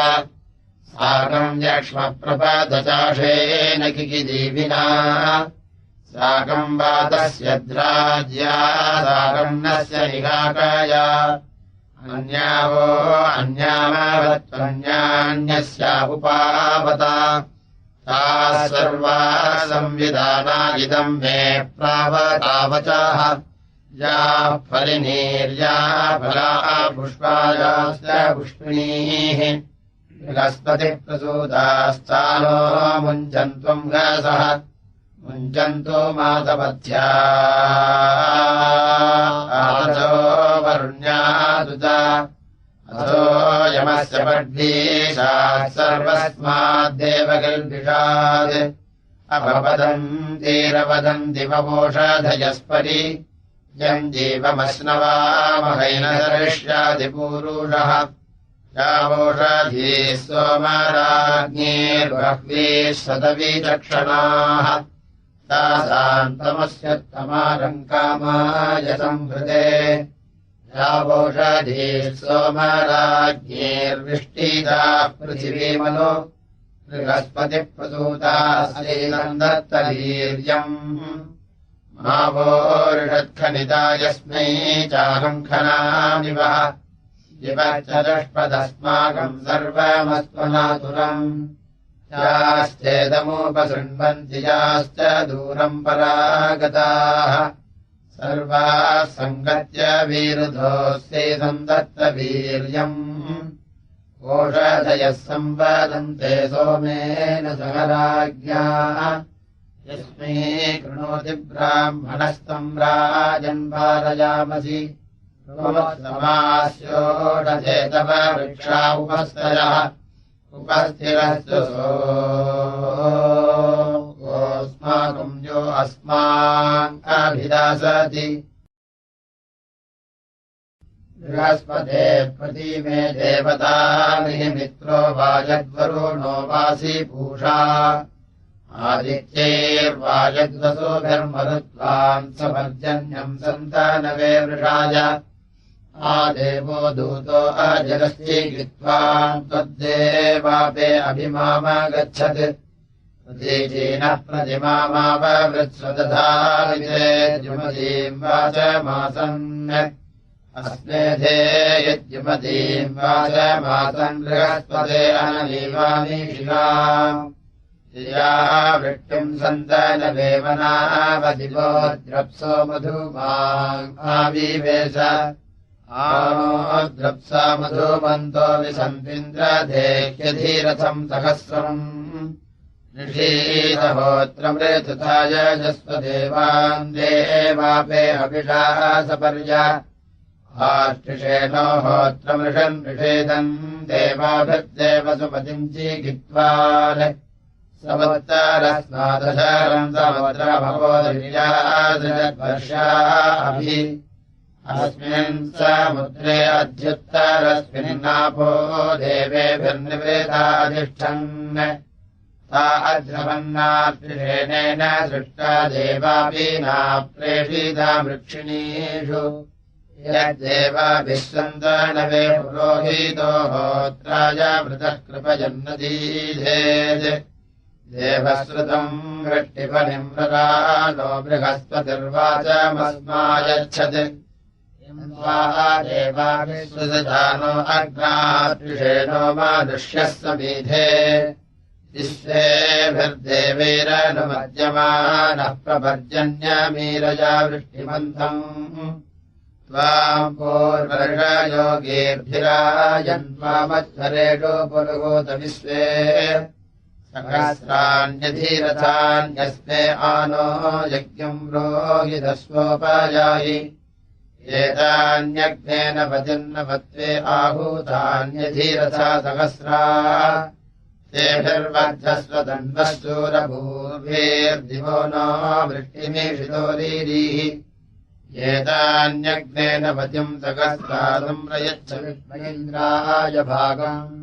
साकम् यक्ष्मप्रपदचाषेण किकिजीविना साकम् वातस्य द्राज्या साकम् नस्य निगाकाया अन्यावो अन्यामावत्वन्यान्यस्यापुपावता ताः सर्वा संविधाना इदम् मे प्रावतावचाः याः फलिनीर्याः फलाः पुष्पायाश्च पुष्पिणीः बृहस्पतिप्रसूतास्तानो मुञ्चन्त्वम् घसः मुञ्चन्तो मातपथ्या आदो वरुण्यादुता अथो यमस्य पड्डीशात् सर्वस्माद्देवकल्पिषात् अपवदन्तीरवदन्ति ववोषधयस्परि यम् जीवमश्नवामहैन दर्श्यादिपूरुषः यावोषधीः सोमराज्ञीर्बह्वीः शतविचक्षणाः तासान्तमस्योत्तमारम् कामाय संहृते यावोषधीः सोमराज्ञैर्विष्टिता पृथिवीमनो बृहस्पतिप्रसूता श्रीनम् दत्तवीर्यम् मावोरिषत्खनिता यस्मै चाहम् खनामि वः दिवश्चतुष्पदस्माकम् सर्वमस्त्वनातुरम् याश्चेदमुपसृण्वन्ति याश्च दूरम् परागताः सर्वाः सङ्गत्य विरुधोऽस्यै सन्दत्तवीर्यम् ओषधयः सम्पदन्ते सोमेन सह राज्ञा यस्मै कृणोति ब्राह्मणस्तम् राजन् पारयामसि समास्योषधे तव वृक्षा उपस्तरः उपस्थिरस्तु सोऽस्माकम् यो अस्मान् अभिदासति बृहस्पते प्रतीमे देवतानिः मित्रो वाजद्वरुणो वासि पूषा आदित्यैर्वाजद्वसोभिर्मरुत्वान् सपर्जन्यम् सन्तानवे वृषाय आदेवो दूतो अजरश्चीकृत्वान् त्वद्देवापे अभिमामगच्छत् प्रतीचीनः प्रतिमामाववृत्स्वदधाविते जुमतीम् वाचमासन् अस्मेधे यद्युमतीम् वाचमासन् बृहस्पते अनलीवामि शिवाम् या वृष्टिम् सन्तनवेवनावदिवो द्रप्सो मधुमाविवेश आनो द्रप्सा मधुमन्तो विसन्विन्द्रधेह्यधीरथम् सहस्रम् निषीदहोत्रमृतुताय जस्वदेवान् देवापे अभिषासपर्य आष्टिषेणो होत्रमृषन् निषेदन् देवाभिर्देवसुपतिम् चीकित्वान् समुत्तरस्मादशरम् समुद्रभवोदर्यादृजद्वर्षा अभि अस्मिन् समुद्रे अध्युत्तरस्मिन्नापो देवेभिर्निवृताधिष्ठन् ता अद्रवन्नार्तिषेणेन सृष्टा देवापीना प्रेषिता वृक्षिणीषु यद्देवाभिः सन्तनवे पुरोहितो होत्राय वृतः कृपजन्नदीधेत् देवश्रुतम् वृष्टिपनिम् प्रदानो बृहस्पतिर्वाचमस्मायच्छत् देवाभिश्रुतजानो अग्नात्रिषेणो मादृश्यः समीधे विश्वेभिर्देवैरनुमज्यमानः प्रपर्जन्यमीरजा वृष्टिमन्तम् त्वाम् पूर्वर्षयोगेर्भिरायन्त्वामध्वरेषु पुरुहूत विश्वे सहस्राण्यधीरथान्यस्मे आनो यज्ञम् रोहितस्वोपयायि एतान्यग्नेन पतिर्नवत्वे आहूतान्यधीरथा सहस्रा तेभिर्वर्धस्व दण्डशूरभूर्भिर्दिवो नो वृष्टिमीषितोरीः एतान्यग्नेन पतिम् सहस्रादम् प्रयच्छ विद्मैन्द्राय भागम्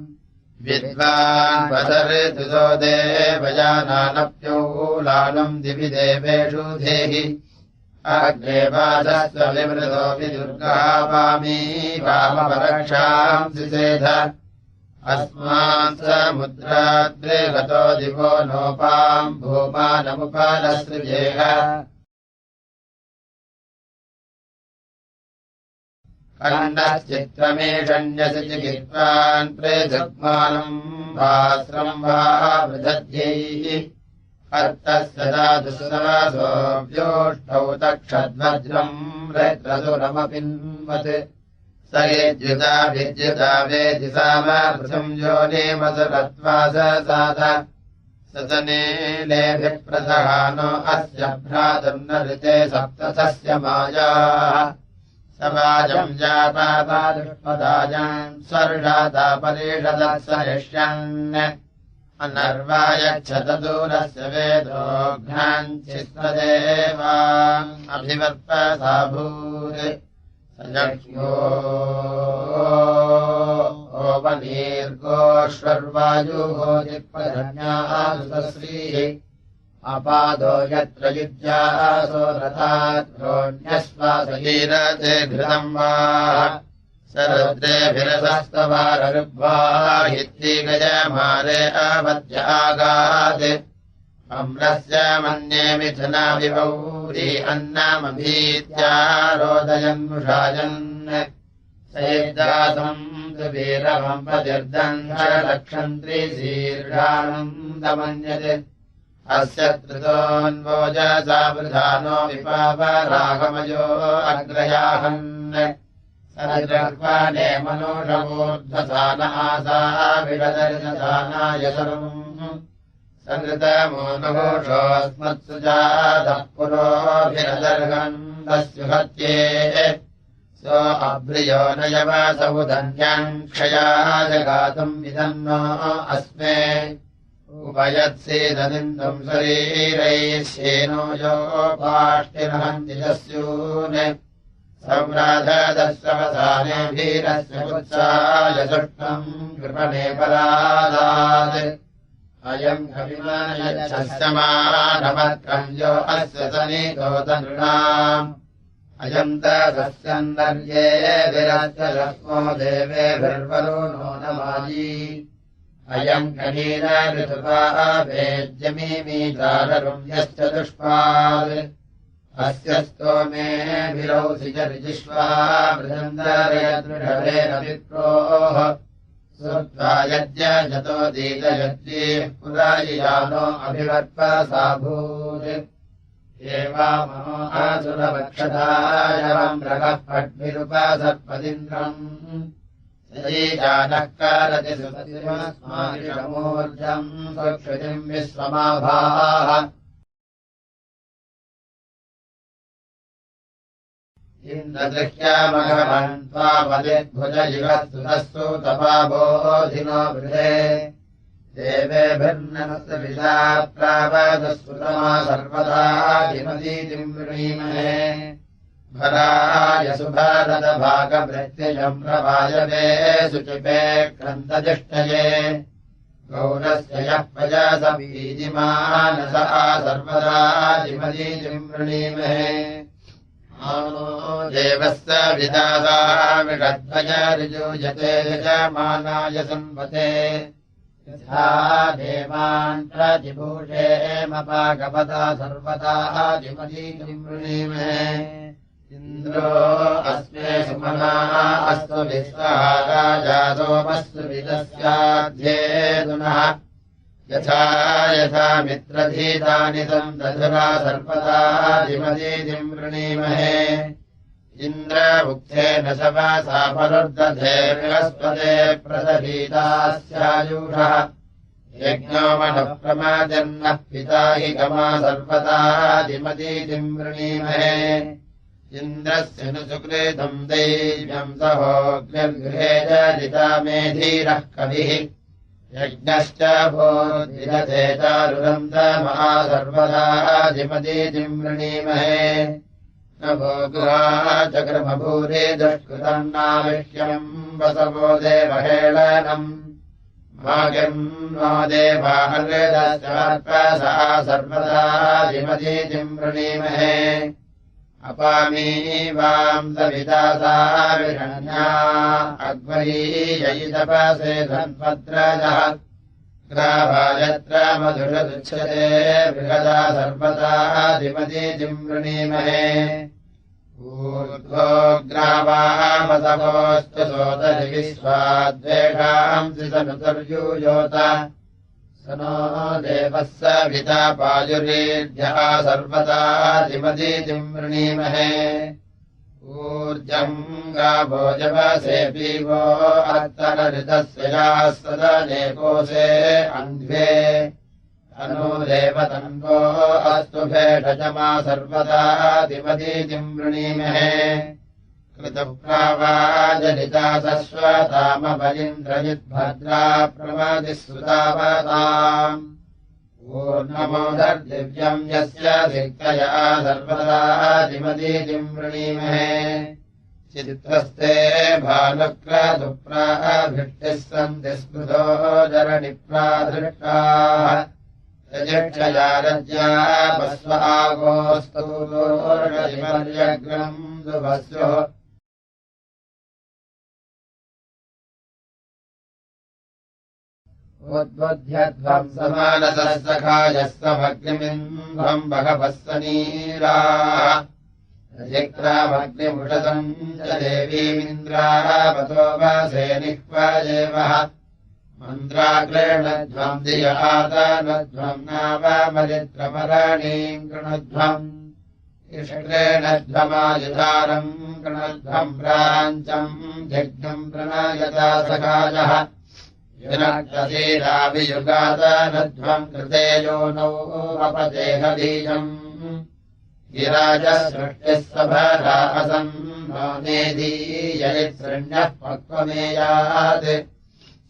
विद्वान् वदर्तुतो देवयानानप्यौलानम् दिवि देवेषु धेहि अग्ने वादस्व विमृतो विदुर्गावामी वामपरक्षाम् सिसेध अस्मान् समुद्राद्रे गतो दिवो नोपाम् भूमानमुपालसृजेह कण्डश्चित्रमेषण्यसि चिकित्वान् प्रेजग्मानम् वास्रम् वा वृधद्यैः कर्तस्य दातुसवासोऽव्योष्टौ तक्षद्वज्रम् रेत्रसुरमपिन्वत् स येद्युता विद्युता वेदि सामर्थम् योनिमसरत्वाससाद सतनेलेभिः प्रसहानो अस्य भ्रातुर्न ऋते सप्तथस्य मायाः समाजम् जापापादुष्पदायाम् स्वर्षाता परीषदः सरिष्यन् अनर्वायच्छत दूरस्य वेदोघ्नाम् चित्तदेवाम् अभिवर्पसाभूत् सजक्ष्यो ओपनीर्गोष्वर्वायुः जिह्वधन्याः सुतश्रीः अपादो यत्र युज्यासो रथाद्रोण्यश्वासहीरते घृतम् वा सरद्रेभिरसस्तवाररुग्वाहित्तिगजमारे अवद्य आगात् अम्रस्य मन्ये मिथुनाविभौरि अन्नमभीत्यारोदयन्मुषायन् सैर्दासम् सुवीरमम्पतिर्दङ्घ्रलक्षन्त्रिशीर्षानन्दमन्यते अस्य त्रितोऽन्वोजसा वृधानो विपावरागमयो अग्रयाहन् सनिर्वाणे मनोषमूर्ध्वसान आसा विडदर्शसानायसरम् सनृतमोनुषोऽस्मत्सुजातः पुरोभिरदर्गन्धस्युहत्ये सो अभ्रियो न यवसौधन्याम् क्षया जगातुम् विदन्नो अस्मे उपयत्सीदनिन्दुम् शरीरैः श्येनो योपाष्टिरहन्ति दस्यून् संराधदस्रवसाने भीरस्य पुत्साय सुष्णम् कृपणे परादात् अयम् कविमानयच्छमानमत्कञ्जो अस्य सनीतोतनृणाम् अयम् तस्यन्दर्ये विरस्य देवेभिर्वरुणो नमाजी अयम् कनीन ऋतुपा वेद्यमीमीताररुम् यश्च दुष्पात् अस्य स्तोमे विरौसि च ऋजिष्वा मृदन्दरयदृढरेण विप्रोः श्रुत्वा यज्ञतो दीतयज्ञीः पुरायियानो अभिवर्पसाभूत् एवामो असुरवक्षदायवम् रगः पट्भिरुपसर्पदिन्द्रम् सजीजानः कारति सुमतिमस्मारिषमूर्जम् स्वक्षुतिम् विश्वमाभाः इन्द्रदृह्यामघवन् त्वामदिद्भुजयुगः सुतस्तु तपाबोधिनो वृधे देवेभिर्नमस्तविदा प्रावदस्फुतमा सर्वदा धिमतीतिम् वृणीमहे भराय सुभारदभागभृत्यजम् प्रवायवे शुचिपे क्रन्दजिष्टये गौरस्य यः प्रजासमीदिमानस सर्वदा धिमतीतिम् वृणीमहे आनो देवस्य विदासा विषद्वय ऋजूयते यजमानाय संवते यथा देवान् प्रतिभूषेमपागपदा सर्वदा धिमतीतिम् वृणीमहे इन्द्रो अस्मे सुमनाः अस्तु विश्वः राजा सोमस्तु विदस्याध्येदुनः यथा यथा मित्रधीतानि दधुरा सर्वदा धिमतीतिम् वृणीमहे इन्द्र उक्थेन सवासा फलुर्दधे बृहस्पते प्रदधीतास्यायुषः यज्ञो मनः प्रमाजन्नः पिता हि गमा सर्वदा धिमतीतिम् वृणीमहे इन्द्रस्य नु सुकृतम् दैव्यम् सहोऽग्निर्गृहे जरिता मेधीरः कविः यज्ञश्च भोर्विदधे चारुरन्दमः सर्वदा धिमतीतिम् वृणीमहे न भोगुहा चक्रमभूरि दुष्कृतम् नाविष्यम् वसवो देवहेळनम् भाग्यम् नो देवाहृदश्चार्पसा सर्वदा धिमतीतिम् वृणीमहे अपामीवाम् सविदासा विरण्या अग्वरीयैतपसे धन्वद्रजः ग्राभायत्र मधुरदुच्छते बृहदा सर्वदा धिमतीतिम् वृणीमहे ऊर्ध्वो ग्रावामसवोऽस्तु सोदरि विश्वाद्वेषांसि सनुतर्यूयोत स नो देवः सविता पायुरीर्यः सर्वदा धिमतीतिम् वृणीमहे ऊर्जम् गाभोजवसे पीवो अत्तरऋतस्य याः सदनेकोऽसे अन्ध्वे अनु देवतन्वो अस्तु भेषजमा सर्वदा धिमतीतिम् वृणीमहे कृतप्रावाजनिता सश्वतामपरिन्द्रजिद्भद्रा प्रमदिः सुतावताम् ऊर्णमोदर्दिव्यम् यस्य धिक्तया सर्वदा धिमतीतिम् वृणीमहे चित्रस्ते भानुक्रतुप्राभिष्टिः सन्ति स्मृतो जरणिप्राधृष्टाः यजक्षया रज्या वस्व आगोस्तूर्णिपर्यग्रम् दुभस्युः उद्बुध्यध्वम् समानसः सखायः समग्निमिन्द्रम् बहवः सनीराः जिक्रामग्निमुषतम् च देवीमिन्द्रावतो वासेनिह्वाजेवः मन्त्राग्रेणध्वम् धियातानध्वम् नावमरित्रमरणीम् कृणध्वम् इष्क्रेणध्वमायुधारम् कृणध्वम् प्राञ्चम् जग्नम् प्रणयता सखायः युनक्तधीराभियुगातानध्वम् कृते योनौ अपदेहबीजम् गिराजसृष्टिः सभरा असन्नो नेदीयैत्सृण्यः पक्वमेयात्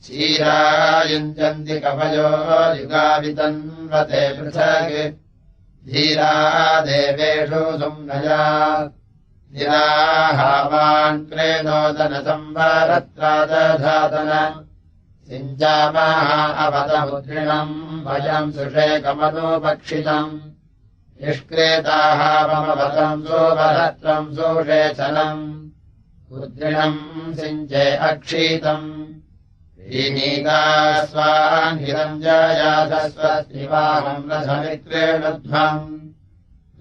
क्षीरायुञ्जन्ति कवयो युगावितन्वते पृथक् धीरा देवेषु सुम्नया निराहावान् क्रेदोदनसंवरत्रादधातन सिञ्चामाः अवतमुद्रिणम् भजम् सुषेकमनोपक्षितम् निष्क्रेताः ममवतम् सोपहत्रम् सोषेचनम् उद्रिणम् सिञ्चे अक्षीतम् ीनीकास्वान् हिरम् जयाधस्वस्तिवाहम् रसमित्रेणध्वम्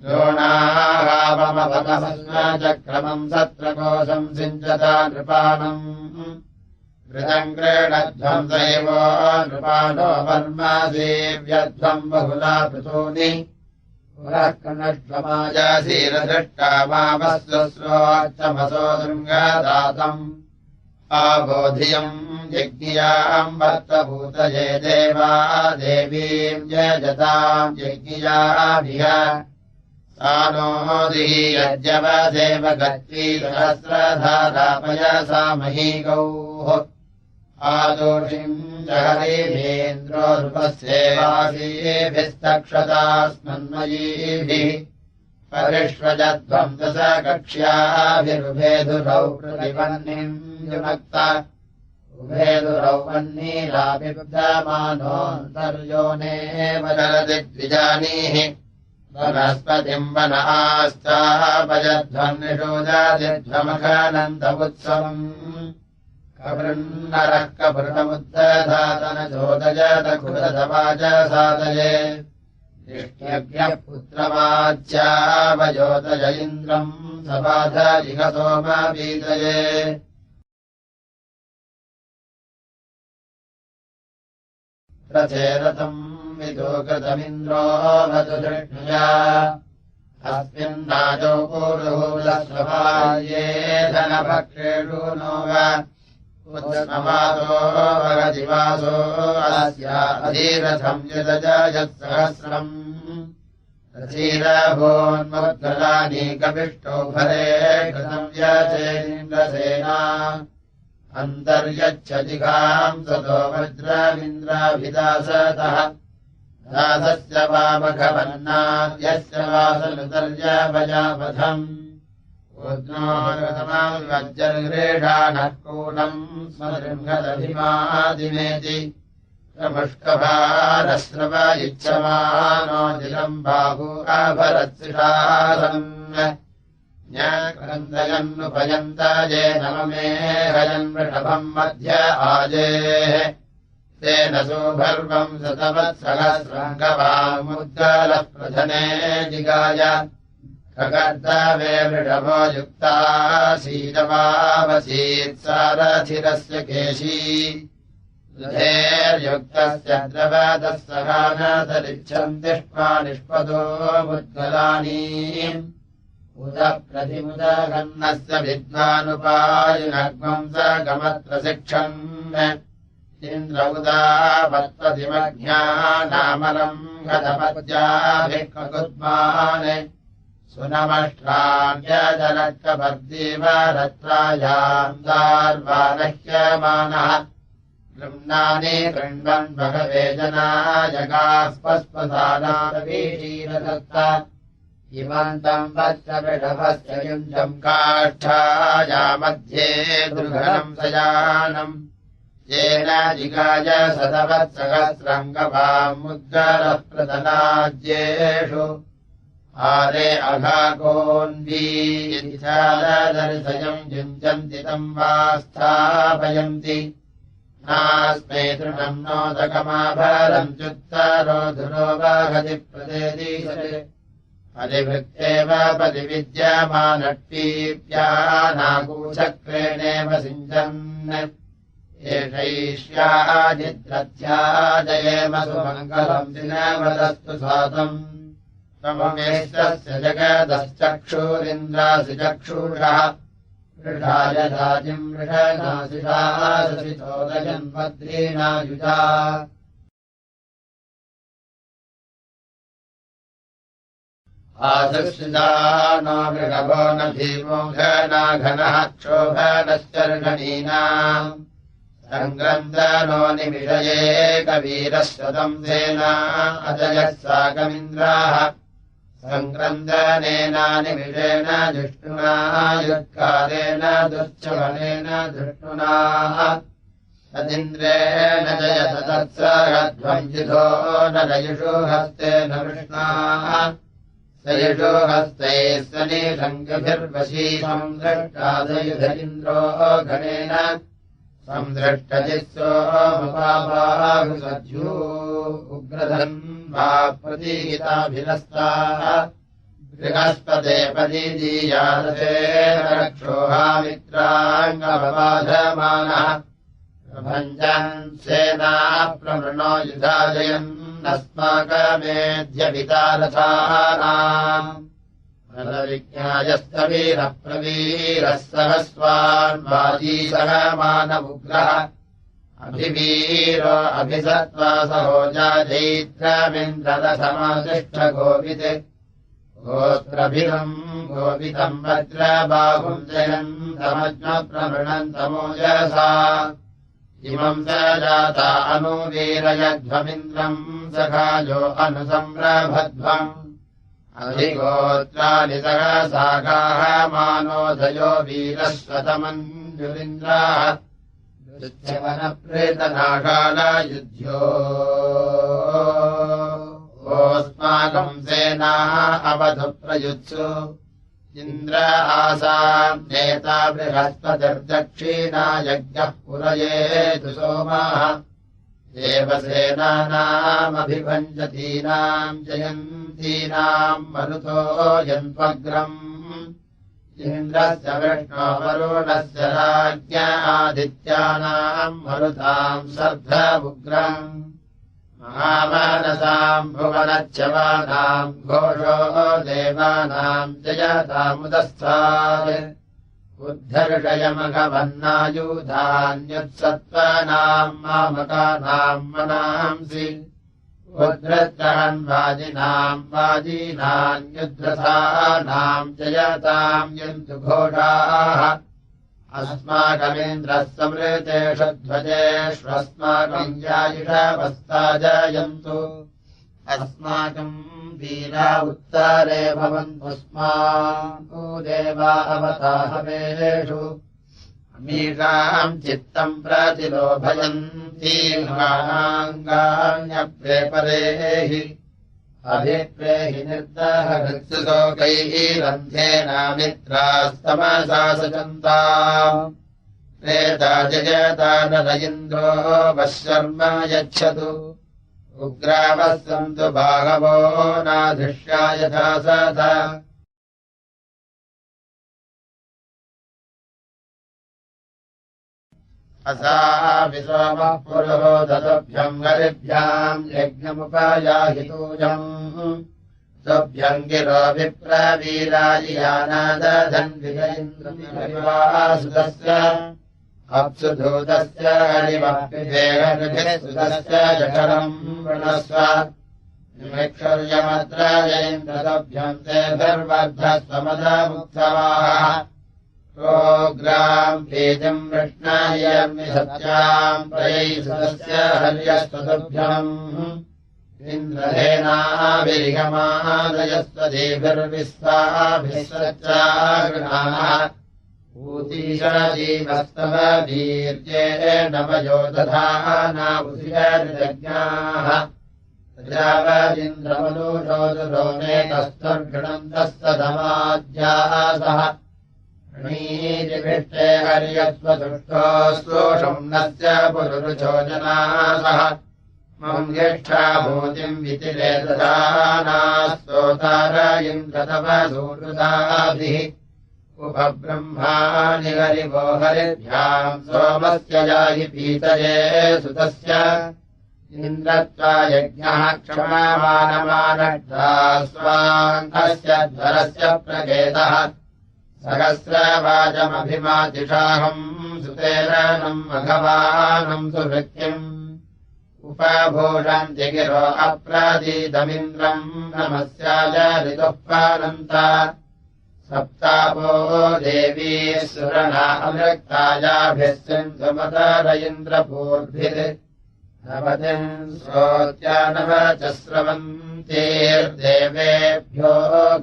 द्रोणाहावमवतमस्मचक्रमम् सत्रकोशम् सिञ्चता नृपाणम् कृतङ्क्रेणध्वम् दैवो नृपाणो वर्मासेव्यध्वम् बहुला पृथूनि पुरः कनष्वमाजासीरदृष्टा मावस्वस्रोच्चमसो दुर्गादातम् आबोधियम् यज्ञियाम् वर्तभूतये देवा देवीम् यजताम् यज्ञियाभिः सा नो दीयज्यवदेव गत्वी सहस्रधारापयसा महीगौः आदोषिम् जहरीमेन्द्रो नृपस्येवासीभिस्तक्षतास्मन्मयीभिः परिष्वजध्वम् दश कक्ष्याभिरुभेदुरौ प्रतिपन्निम् युनक्ता उभेदुरौ वह्निराभिबुध्यमानोऽन्तर्योनेव चरति द्विजानीः वनस्पतिम् वन आस्तापयध्वन्निषोजादिध्वमखानन्दमुत्सवम् कवृन्नरः कवृणमुद्धधातनचोदजतकुलधवाचसादये इष्ट्यभ्यः पुत्रवाच्यावयोतय इन्द्रम् सबाध इह सोमवीतये प्रचेरतम् विदोकृतमिन्द्रो वधुधृष्णया अस्मिन्नाजो पूर्वहूलस्वभाये धनभक्षेषु नो वा उद्नवादो वगदिवासो अस्या अधीरथम् यदजायत्सहस्रम् रथीरभोन्मुद्गलानि कपिष्टो भरे कृतम् यचेन्द्रसेना अन्तर्यच्छजिघाम् सतो वज्रमिन्द्राभिदासतः दासस्य वामघवन्नाद्यस्य वासनुतर्यभजावधम् उद्नोगतमावज्रगृढानः कूलम् स्मदृङ्गदभिमादिमेति प्रमुष्कभारस्रव इच्छमानो जिलम् बाहु आभरत्सिषासन् न्यक्रन्दयन्नुपयन्ताये नममे हयन् वृषभम् मध्य आजेः तेन सुभर्वम् शतवत्सहस्रङ्गवामुद्गलः प्रधने जिगाय ककर्दवे वृषभो युक्तासीदवावसीत्सारथिरस्य केशी धेर्युक्तस्य द्रवदः सहानतरिच्छन्दिष्मा निष्पदो मुद्गलानि उदप्रतिमुदघन्नस्य विद्वानुपायुनग्मम् स गमत्र शिक्षन् इन्द्र उदापत्पतिमज्ञानामलम् गतपद्याभिक्वकुद्मान् सुनमष्ट्राण्यजलत्कपर्दीव रत्रायाम् दार्वानह्यमानः गृह्णानि गृह्णन् भगवे जनायगास्पस्पदानावीशीरदत्त इमन्तम् वच्च वृषभस्य युञ्जम् काष्ठाया मध्ये दुर्घनम् सयानम् येन जिगाय शतवत्सहस्रङ्गवामुद्गरः प्रतनाज्येषु आरे अघाकोन्वीचालदर्शयम् युञ्जन्ति तम् वा स्थापयन्ति नास्मै तृणम् नोदकमाभरम् च्युत्तरो धुरो वाहति प्रदेदीशते परिवृत्तेव परिविद्यमानट्टीप्यानाकूचक्रेणेव सिञ्चन् एषैष्याजिद्रध्याजयेम सुमङ्गलम् दिनवदस्तु सातम् तममेस्तस्य जगदश्चक्षुरिन्द्रासि चक्षुषः वृषाय राजिम् वृषनासिषाससितोदयन्वद्रीणायुजा आसुषिता नो वृषभो न भीमो घनाघनः क्षोभनश्चर्षणीनाम् सङ्ग्रन्दनो निमिषये कवीरः शतम् सेना अजयः साकमिन्द्राः सङ्ग्रन्दनेनानिमिषेण जिष्णुना युत्कारेण दुश्चवनेन धृष्णुनाः तदिन्द्रेण जयत तत्सहध्वञ्जितो न जयुषो हस्तेन वृष्णाः स युषो हस्तैः सनिषङ्गभिर्वशी संदृष्टादयुध इन्द्रो गणेन संदृष्टजित्सोमपाबाहुसध्यो उग्रधन् वा प्रतीहिताभिनस्ताः बृहस्पते पदीदीयादशेन रक्षोहामित्राङ्गमबाधमानः प्रभञ्जन् सेनाः प्रमृणो युधाजयन्नस्माकमेध्यपितारथानाम् नलविज्ञायस्तवीरः प्रवीरः सहस्वान्वाजी सह मानमुग्रः अभिवीरो अभिसत्त्वा सहोजाजैत्रमिन्द्रदसमादिष्टगोवित् गोत्रभिदम् गोवितम् वज्रबाहुम् जयन्तमज्ञप्रमृणन्तमोजसा इमम् स जाता अनुवीरयध्वमिन्द्रम् सखायो अनुसम्रभध्वम् अधिगोत्राणि सहसागाः मानोदयो वीरस्वतमञ्जुरिन्द्राः दुश्चवनप्रेतनागालयुध्यो ओस्माकम् सेनाः अवधु प्रयुत्सु इन्द्र आसाम् नेता बृहस्पतिर्दक्षिणा यज्ञः पुरयेतु सोमाः देवसेनानामभिभञ्जतीनाम् जयन्तीनाम् मरुतो यन्त्वग्रम् इन्द्रस्य विष्णो वरुणस्य राज्ञ आदित्यानाम् मरुताम् सर्धमुग्रम् महामानसाम् भुवनच्यवानाम् घोषो देवानाम् जयतामुदस्तात् उद्धर्षयमघवन्नायुधान्युत्सत्त्वानाम् मामकानाम् मनांसि उद्धृत्तहन्वाजिनाम् वाजीनान्युद्धसानाम् जयताम् यन्तु घोषाः अस्माकमिन्द्रः समृतेषु ध्वजेष्वस्माकम् जायुषवस्ताजयन्तु अस्माकम् वीरा उत्तरे भवन्तुस्माकु देवा अवताहवेषु अमीषाम् चित्तम् प्रतिलोभयन्तीर्हाणाङ्गान्यप्रेपरेहि अभिप्रेहि निर्दहृत्सुशोकैः रन्धेनामित्रास्तमसा सचन्ताम् प्रेता जयता नर इन्द्रो वः शर्म यच्छतु उग्रावः सन्तु बाहवो नाधिष्या यथा सदा असाभिसोमः पुरोदतुभ्यम् हरिभ्याम् यज्ञमुपयाहितूयम् तुभ्यम् गिरो विप्रवीराजियानादधन् विजयिन्द्रमिवासुतस्य अप्सुधूतस्य हरिवः पिधेहनिभिः सुतस्य जठरम् वृणस्व निमिक्षुर्यमत्र जयिन्द्रतुभ्यम् ते धर्मर्धस्वमदमुक्तवाः ग्राम् बीजम् वृष्णायर्मि सत्याम् प्रयैसुतस्य हर्यस्तुभ्यम् इन्द्रहेनाभिरिगमादयस्वदेभिर्विश्वाभिः सच्चागृणाः ऊतीशाजीवस्तव वीर्येण वयो दधानावुषिरज्ञाः प्रजापतिन्द्रमनुषोदुरोनेतस्तर्घृणन्तः सदमाज्यासः णीरिभिष्टे हर्यस्वदुष्टोऽस्तोषम् नस्य पुरुरुचोजनासः मम् ज्येष्ठा भूतिम् वितिरे दधानास्तोतार इन्द्रतव सूरुदाभिः उपब्रह्माणि हरिवो हरिभ्याम् सोमस्य याहि पीतये सुतस्य इन्द्रत्वा यज्ञः क्षमामानमानड्डा स्वाङ्गस्य ध्वरस्य प्रकेतः सहस्रवाजमभिमातिषाहम् सुतेरणम् मघवानम् सुभृत्यम् उपभूषन्ति गिरो अप्रदीदमिन्द्रम् नमस्याय ऋतुः पानन्ता सप्तापो देवी सुरणा अमृक्तायाभिः सिन्धुमतर इन्द्रपूर्भिः नवतिम् श्रोत्यानव च स्रवन्तीर्देवेभ्यो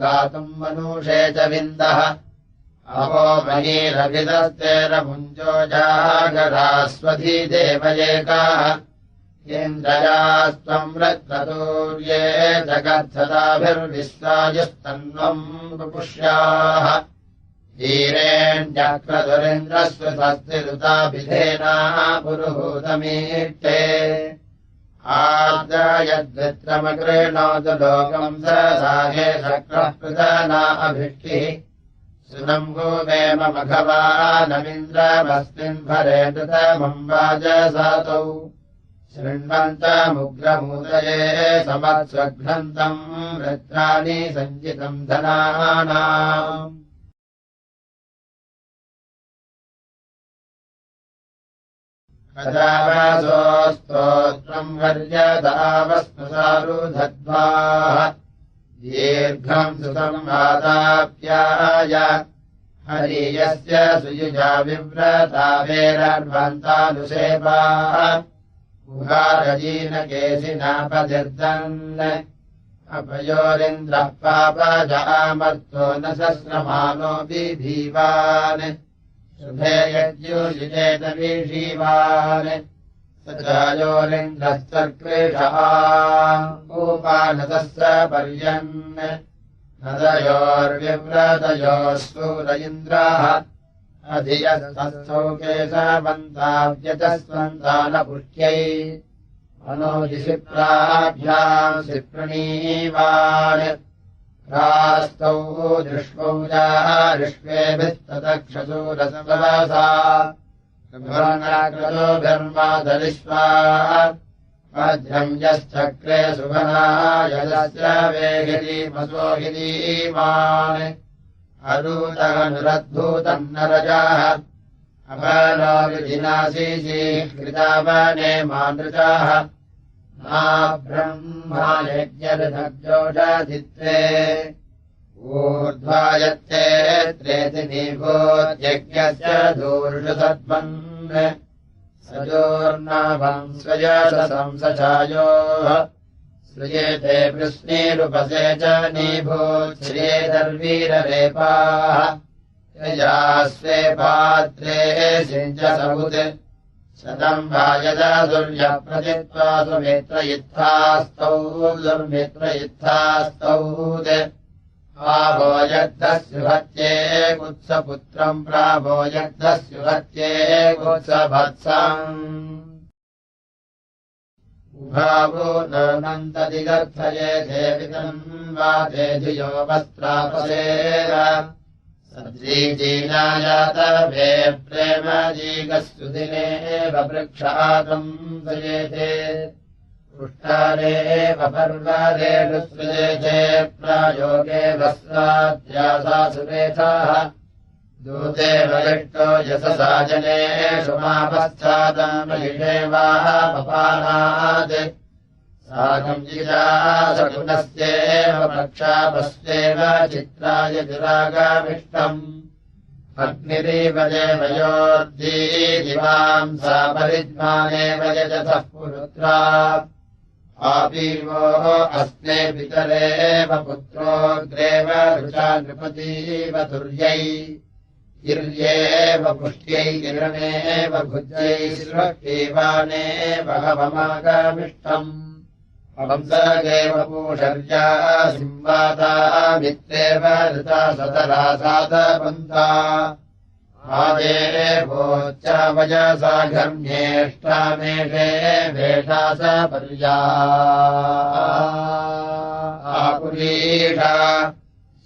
गातुम् मनुषे च विन्दः अहो महीरभिदस्तेरमुञ्जो जागरास्वधी देवयेकाः इन्द्रयास्त्वम् रत्नतूर्ये जगत्सदाभिर्विश्वायुस्तन्वम् पुपुष्याः वीरेण्यक्रतुरिन्द्रस्वस्तिरुताभिधेना पुरुहूतमीष्टे आर्द्रयद्वित्रमकृणोतु लोकम् ससाहे शक्रः पृतना अभिष्टिः सुनम् गोमेम मघवानमिन्द्रमस्मिन् भरे नृतमम् वाजसातौ शृण्वन्तमुग्रमूदये समत्स्वघ्नन्तम् वृत्राणि सञ्चितम् धनानाम् कदावसोस्तोत्रम् हर्यदावस्नुसारुधद्वाः दीर्घम् सुतम् वाताप्याय हरियस्य सुयुजा विव्रता वेरर्वन्तानुसेवाः उहारजीनकेशिनापतिर्दन् अपयोरिन्द्रः पापजामर्तो न सस्रमानो बिभीवान् शुभे यज्ञुषिचेत विषीवान् स चायोरिन्द्रस्तर्क्लेशः उपानतः स पर्यन् नदयोर्विव्रतयोः सूर इन्द्राः अधियस्तस्थौ केशवन्ताव्यतस्वन्तानपुष्ट्यै मनोजिषिप्राभ्याम् शिप्रणीवान् रास्तौ दृष्वौ जारिष्वेभिस्ततक्षसूरसवसा क्रतोभिर्मादरिष्वा मध्यम् यश्चक्रे सुभनायस्य वेगिरीमसोहिरीमान् अरूतनुरद्भूतम् नरजाः अपनो विधिनाशीशीकृतावने मानृजाः मा ब्रह्मा यज्ञर्धग्जोषधित्वे ऊर्ध्वायत्ते त्रेति निभूत्यज्ञस्य धूर्षसत्वन् सजोर्नाभम् स्वयशंसचायोः सृजेते वृष्णीरुपसे च निभूच्छ्रियेदर्वीररेपाः यया स्वे पात्रे सिञ्चसमुत् शतम् वायदा दुर्यप्रतित्वा सुमित्रयुत्थास्तौ दुर्मित्रयुत्थास्तौ आवो यद्धस्युहत्ये कुत्सपुत्रम् प्रावो यद्धस्युहत्ये कुत्सभत्सम् उभावो नन्तदिगर्थये देवितम् वाते धियो वस्त्रापसेव सद्रीजीनायातवे प्रेमजीगस्तुदिनेव वृक्षातम् सयेते पुष्टारेव पर्वदेषु सृजेते प्रायोगे वस्त्राद्यासासुरेथाः दूते वलिष्टो यशसा जनेषु मापश्चादमयिषेवापपानात् साकम् जिजासकुनस्येव प्रक्षापस्येव चित्राय दुरागामिष्टम् अग्निरिव देवयोर्दीदिवाम् सा परिज्ञानेव यजतः पुरुत्रा आपीवो अस्मे पितरेव पुत्रोऽग्रेव ऋचा नृपतीव तुर्यै इर्येव पुष्ट्यै इरणेव भुज्यै सृष्टिवानेव हवमागमिष्टम् वंसगेव पूषर्या सिंवाता मित्रेव ऋता सतरा सातपन्ता आजेवोच्च वजसा घर्म्येष्टामेषे वेषा स पर्या आपुरीषा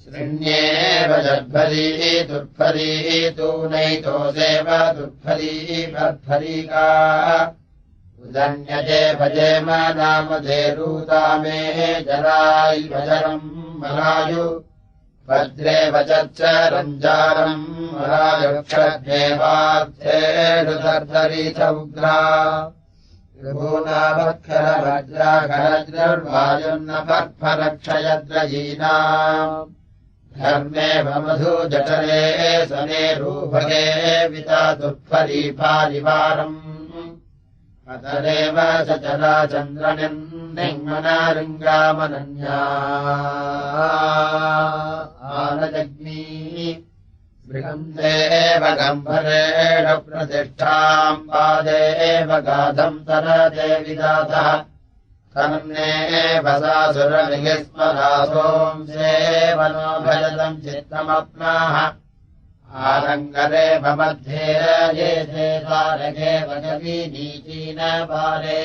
शृण्येव जद्भरी दुर्भरी तूनैतो देव दुर्भरी भर्भरीका उदन्यते भजेम नामधेरूतामे जराय्वजरम् मलायु भद्रे वचच्च रञ्जारम् मलायुक्षेवार्थेषु उग्रा ऋभूनावत्खरवज्राखरद्रर्वायुर्न पर्फरक्षयद्रयीनाम् धर्मेव मधुजठरे सनेरूभगे विता दुःफरीफारिवारम् अतरेव सचरा चन्द्रनिर्निङ्मनारिङ्गामनन्या आनजग्नी बृहन्देव गम्भरेण प्रतिष्ठाम् पादेव गाधम् तरते विदातः कर्णेव सासुरमिहिस्मरासोंसेव नो भजतम् चित्तमप्नाः आरङ्गरेव मध्ये ये तारकेव कवीनीचीनपारे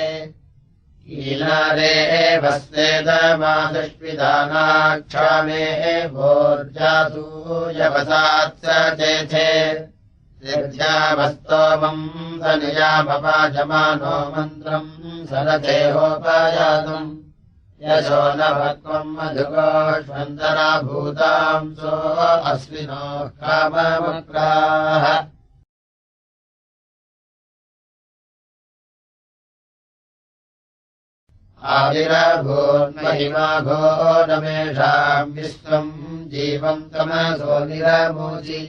कीनारेव स्नेदमादुष्विधानाक्षामेः भोर्जासूयवसात्स चेथे दीर्घ्यामस्तोमम् तनुयामपाजमानो मन्त्रम् सरथेहोपयातुम् यशो न भक्त्वम् मधुकोष्वन्तरा भूतांसो अश्विनोः कामवक्राः आविरभून्महिमाघो नमेषाम् विश्वम् जीवम् तमसो निरमोचि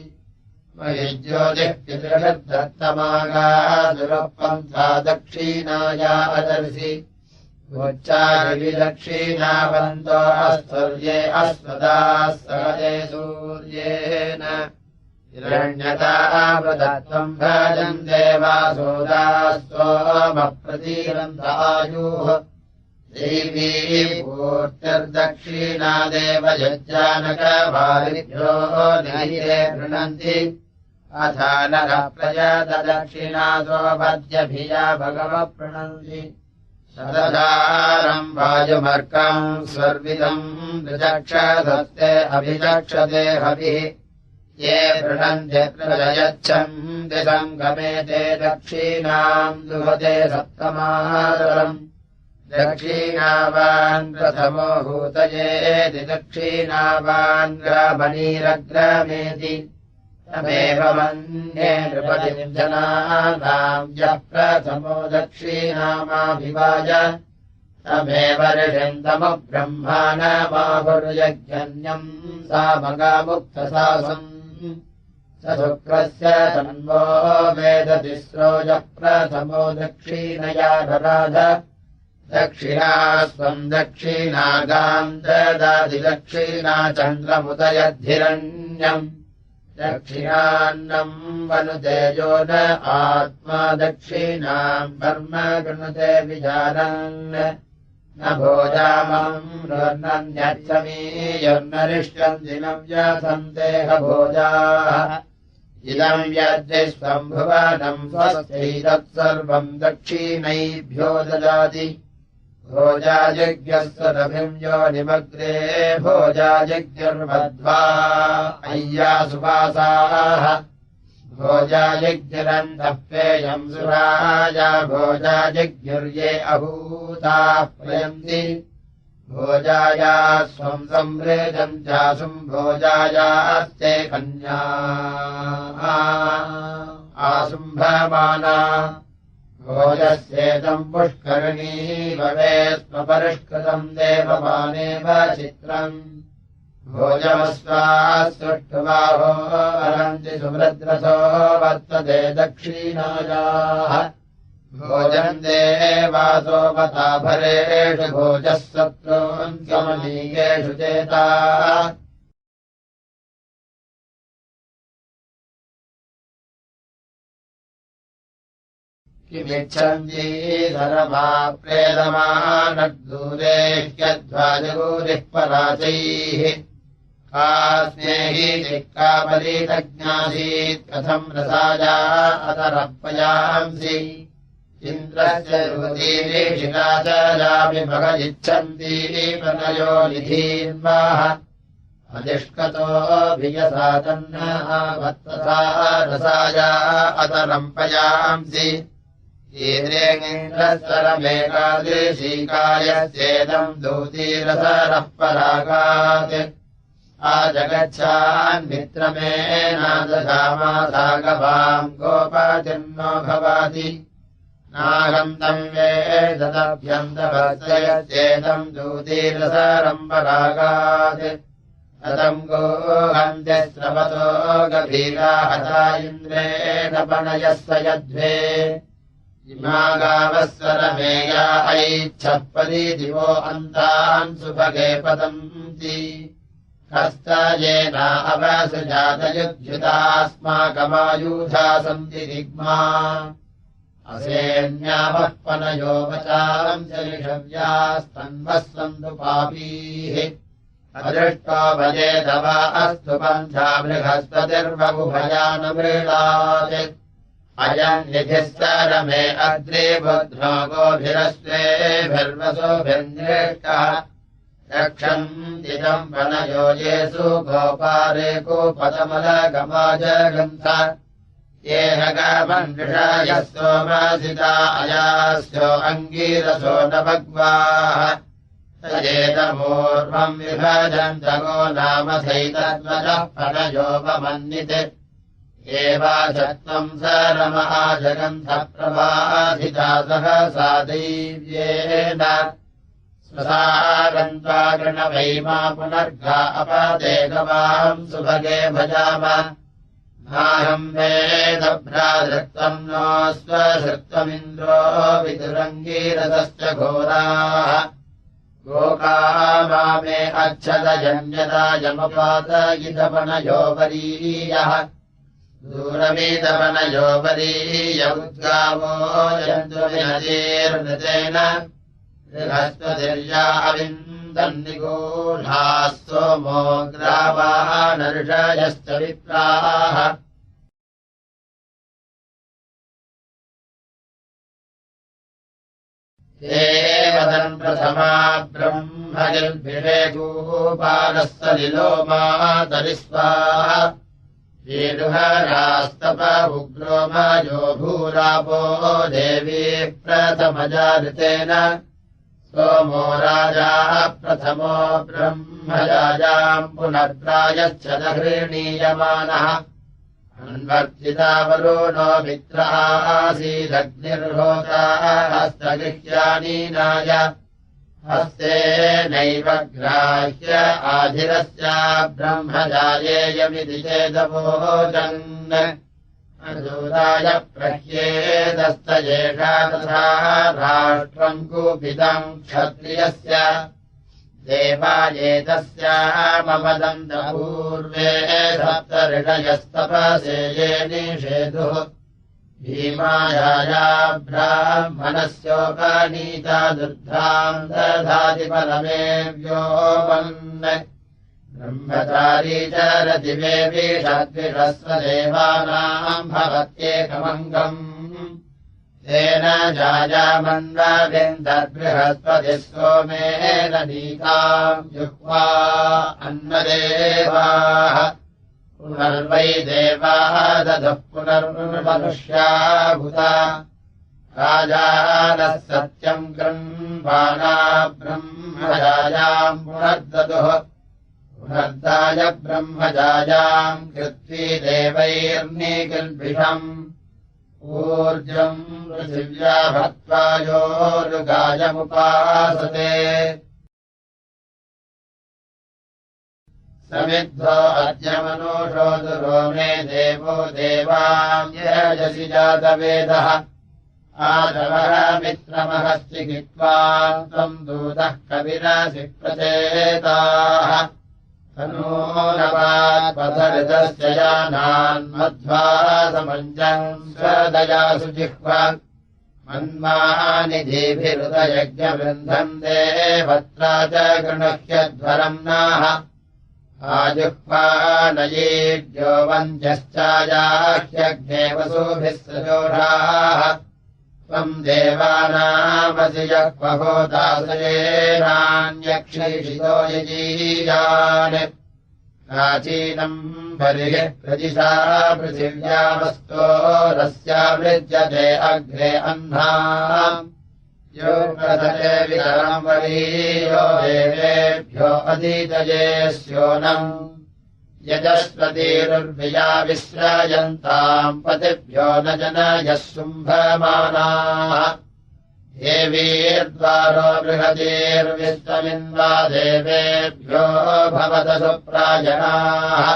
मयि ज्योतिः पितृषद्धत्तमागादुरपन्था दक्षिणाया अदर्शि उच्चारिविदक्षिणावन्तो अस्तुर्ये अस्मदाः सहजे सूर्येण हिरण्यतावदत्तम् भजम् देवासोदास्तोमप्रतीरन्तायुः देवी पूर्तिर्दक्षिणादेव यज्जानकवारिभ्यो नैरे गृह्णन्ति अथा नरः प्रयतदक्षिणासो वद्यभिया भगवः प्रणन्ति सदधारम् वायुमर्कम् स्वर्विदम् ऋचक्षसस्ते अभिचक्षते हविः ये पृणन्ते प्रजयच्छन्ति सङ्गमेते दक्षिणाम् दुहते सप्तमातरम् दक्षिणावान् प्रथमो हूतयेति दक्षिणावान् ग्रामणीरग्रामेति तमेव मन्ये नृपतिम् जनानाम् यः प्रथमो दक्षिणामाभिवाय तमेव ऋषिम् तमब्रह्माणमाहुर्यज्ञन्यम् सामगामुक्तसासम् स शुक्रस्य तन्वो वेदतिस्रो यः प्रथमो दक्षिणया दराध दक्षिणा स्वम् दक्षिणागाम् ददातिदक्षिणा चन्द्रमुदयद्धिरण्यम् दक्षिणान्नम् वनुतेजो न आत्मा दक्षिणाम् कर्म गृणुते विजानन् न भोजामम् नोर्नन्यर्थमीयोर्नरिष्टम् दिनम् व्यसन्तेह भोजाः इदम् यद्विश्वम् भुवनम् स्वस्यैतत्सर्वम् दक्षिणैभ्यो ददाति भोजायज्ञस्य रभिम् योनिमग्रे भोजायज्ञर्वद्वा अय्यासुवासाः भोजायज्ञरन्तः पेयम् सुराया भोजायज्ञर्ये अहूताः प्रयन्ति भोजाया स्वम् संवृजम् चासुम् भोजायास्ते कन्या आसुम्भमाना भोजस्येतम् पुष्करिणी भवेत्स्वपरिष्कृतम् देवमानेव चित्रम् भोजमस्वाः सुष्ठुबाहो हरन्ति सुभद्रसो वर्तते दक्षिणायाः भोजम् देवासोपताभरेषु भोजः सत्रोऽन्त्यमनीयेषु चेताः किमिच्छन्ति धर्मा प्रेदमानद्दूरे ह्यध्वाजगूरिः पराचैः का स्नेही चिक्कापरीतज्ञासीत् कथम् रसाया अतरपयांसि इन्द्रस्य युवतीरीषिता च याभिमघजिच्छन्ति वनयो निधीन्वाः अधिष्कतोऽभियसा तन्नावत्तसा रसाया अतरम्पयांसि ईरेणीन्द्रस्वरमेकादृशीकायस्येदम् दूतीरसरः परागात् आजगच्छान् मित्रमेनादधामासागवाम् गोपातिर्नो भवाति नाहम् तम् वेदभ्यन्तभर्तयश्चेदम् दूतीरसरम् परागात् अतम् गोहन्त्यस्रवतो गभीरा हता इन्द्रेण पणयः स यध्वे इमा गावस्वरमेया ऐच्छःपदी दिवो अन्तान् सुभगे पतन्ति हस्तयेना अवसृजातयुज्युतास्माकमायूधा सन्ति दिग्मा असेन्यावः पनयो वचाम् च ऋषव्यास्तन्वः सन्तु पापीः अदृष्टो भजेदवा अस्तु पन्था बृहस्पतिर्बहुभयानमृळात् अयम् निधिस्तरमे अग्रे बुध्नो गोभिरस्वेभिर्वसोभिर्निष्टः रक्षन्तिदम् वनयो येषु गोपारेकोपदमलगमाजगन्थ ये हगमन्षयः सोमासिता अयास्यो अङ्गीरसो न भग्वाः तजेतमूर्वम् विभजन्तगो नाम सैतद्वजः फलयोपमन्निते एवाशत्वम् सरमहाजगन्धप्रभाधिता सहसा दैव्येन स्वसारन्त्वा गृणवैमा पुनर्घा अपादेगवाम् सुभगे भजाम नाहम् वेदभ्राधृत्वम् नो स्वश्रुत्वमिन्द्रो विदुरङ्गीरसश्च घोराः गोकामामे अच्छदजन्यता यमपातयिदपनयोपरीयः दूरमीदपनयोपरीय उद्गावो जन्तुविनतीर्नृतेन बृहस्पतिर्या अविन्दन्निगूढाः सोमो ग्रावाः नर्षयश्च विप्राः ते वदन् प्रथमा ब्रह्मगिर्भिषेकूपालः सलिलो मातरिस्वाहा वीरुहरास्तप उग्रो मायो भूरापो देवी प्रथमजाऋतेन सोमो राजा प्रथमो ब्रह्मजायाम् पुनर्प्रायश्च दहृणीयमानः अन्वर्तितावरुणो मित्रः आसीदग्निर्होता हस्तगृह्यानीनाय हस्ते नैव ग्राह्य आधिरस्य ब्रह्मजायेयमिति चेदवोजन् अदूराय प्रह्येदस्तयेषा तथा राष्ट्रम् कूपितम् क्षत्रियस्य देवायेतस्यामवदन्तपूर्वे सप्तऋषयस्तपसे ये निषेधुः भीमायाया ब्राह्मणस्योपनीता दुर्धाम् दधाति परमेव्योमन् ब्रह्मचारी चरति वेवीषद्विषस्वदेवानाम् भवत्येकमङ्गम् तेन जायामन्वविन्दर्बृहस्पतिः सोमेन नीताम् जुह्वा अन्नदेवाः पुनर्वै देवाः दधः पुनर्मनुष्या भूता राजानः सत्यम् गृह्वाणा ब्रह्मजायाम् पुनर्ददुः पुनर्दाय ब्रह्मजायाम् कृत्वी देवैर्निकिल्बिषम् ऊर्जम् पृथिव्या भक्त्वायोरुगायमुपासते समिद्धो अद्य मनुषो दुरो मे देवो देवाम् यजसि जातवेदः आदवः मित्रमहश्चिकित्वा त्वम् दूतः कविरसि प्रचेताः तनूनवात्पथऋतस्य यानान्मध्वा समञ्जम् स्वदयासु जिह्वा मन्मानिधिभिरुदयज्ञवृन्धम् देवत्रा च गृणह्यध्वरम् नाः आजुह्वानयेभ्यो वन्द्यश्चायाह्यग्ने वसुभिः सजोषाः त्वम् देवानामसि यः पहो दासयेनान्यक्षैषितो यजीयान् प्राचीनम् बलिः प्रदिशा पृथिव्यामस्तोरस्यावृज्यते अग्रे अह्नाम् यो प्रथते वितरम् वरीयो देवेभ्यो अधीतये स्योनम् यजस्वतीरुर्विया विश्रायन्ताम् पतिभ्यो न जनयः शुम्भमानाः देवीर्द्वारो बृहतीर्विश्वमिन्वा देवेभ्यो भवत सुप्रायणाः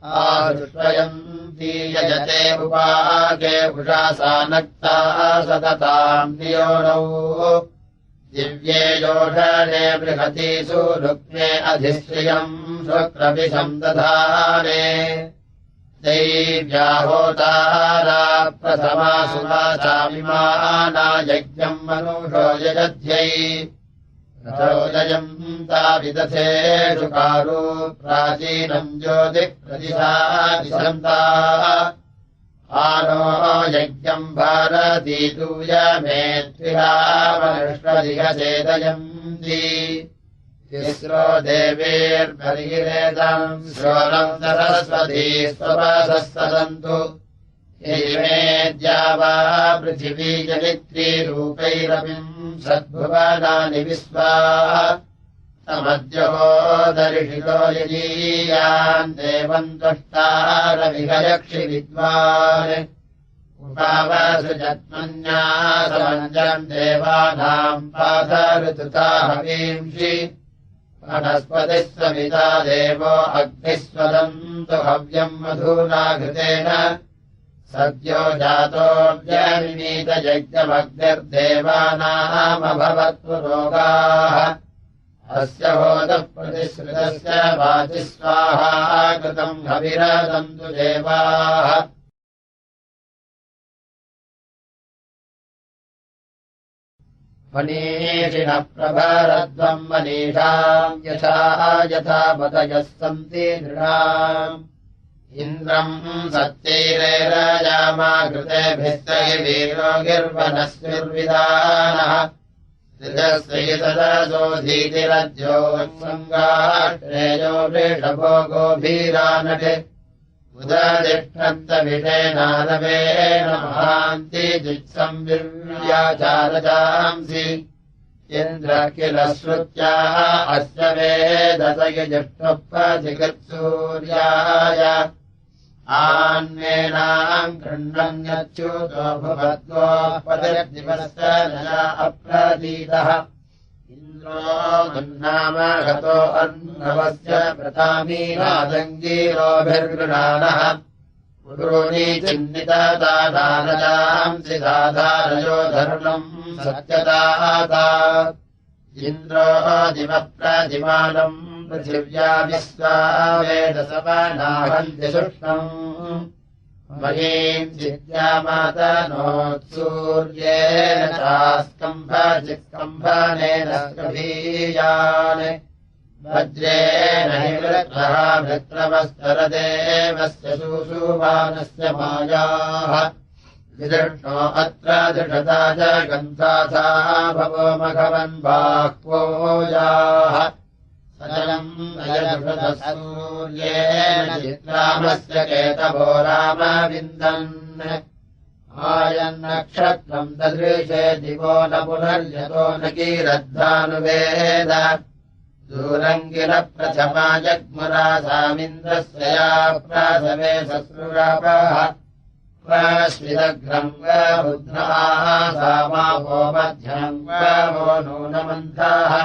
आदुष्वयन्ती यजते उपागे उषासा नक्ता सतताम् नियोनौ दिव्ये योषणे बृहतीषु रुक्मे अधिश्रियम् शुक्रविषम् दधाने दैव्याहोतारा प्रथमा सुवाचामिमाना यज्ञम् मनुषो यजध्यै रथोदयम् ताविदथेषु कारो प्राचीनम् ज्योतिप्रदिशादिशन्ता आनो यज्ञम् भारती दूयमेत्विरामनुष्वधिगचेदयन्ति तिस्रो देवीर्बलिरेदम् श्रोणम् सरस्वती स्वपासः सदन्तु इमेद्यावा पृथिवी जनित्रीरूपैरपिम् सद्भुवनानि विश्वा समद्यो दर्शितो यजीयान् देवम् त्वष्टारविहयक्षि विद्वान् उपावसृजत्मन्यासमञ्जम् देवानाम् पादऋतुता हवींषि वनस्पतिः सविता देवो अग्निस्वदन्तु हव्यम् मधुना घृतेन सद्यो जातोऽव्यनिमीतयज्ञमग्निर्देवानामभवत्पुरोगाः अस्य होतः प्रतिश्रुतस्य वाचि स्वाहा कृतम् हविरदन्तु देवाः मनीषिणः प्रभरध्वम् मनीषाम् यथा पतयः सन्ति नृणाम् इन्द्रम् सत्यैरेरजामा कृतेभिस्तहि वीरोगिर्वनस्युर्विदानः त्रिजस्त्रितरसोऽधीतिरज्योत्सङ्गाश्रेयो वृषभो गोभीरानटे उदतिष्ठन्तविषेनानवेन महान्ति जित्संविर्याचारजांसि इन्द्र किल श्रुत्याः अस्य वेदसयजुष्टोपधिकृत्सूर्याय आन्वेनाम् गृह्णन्यच्युतो भुवद्वोपदिवस्य नया अप्रतीतः इन्द्रो दुन्नाम गतो अर्णवस्य प्रतामीनादङ्गीरोभिर्गृणानः पुरूणि चिन्नितदाधारजांसि दाधारयो धर्मम् सत्यदाता इन्द्रो दिवप्रतिमानम् पृथिव्या विश्वा वेदसवनाहन्ति शुष्णम् महीम् जिज्ञामातनोत्सूर्येण चास्कम्भचित्कम्भनेन स्कभीयान् वज्रेण हि वृत्रः वृत्रवस्तरदेवस्य सुषुवानस्य मायाः विदृष्णो अत्र दृढता च गन्धाथा भवो मघवन्बाह्वोजाः सजलम् अयदृषतः सूर्येण चित्रामस्य केतवो रामविन्दन् आयन्नक्षत्रम् ददृशे दिवो न पुनर्यतो न कीरद्धानुवेद दूरम् किल प्रथमा जग्मुरासामिन्द्रस्य या प्रासवे शत्रुरापः स्विदघ्रम् वुद्राः सामावो मध्यम् वो नूनमन्थाः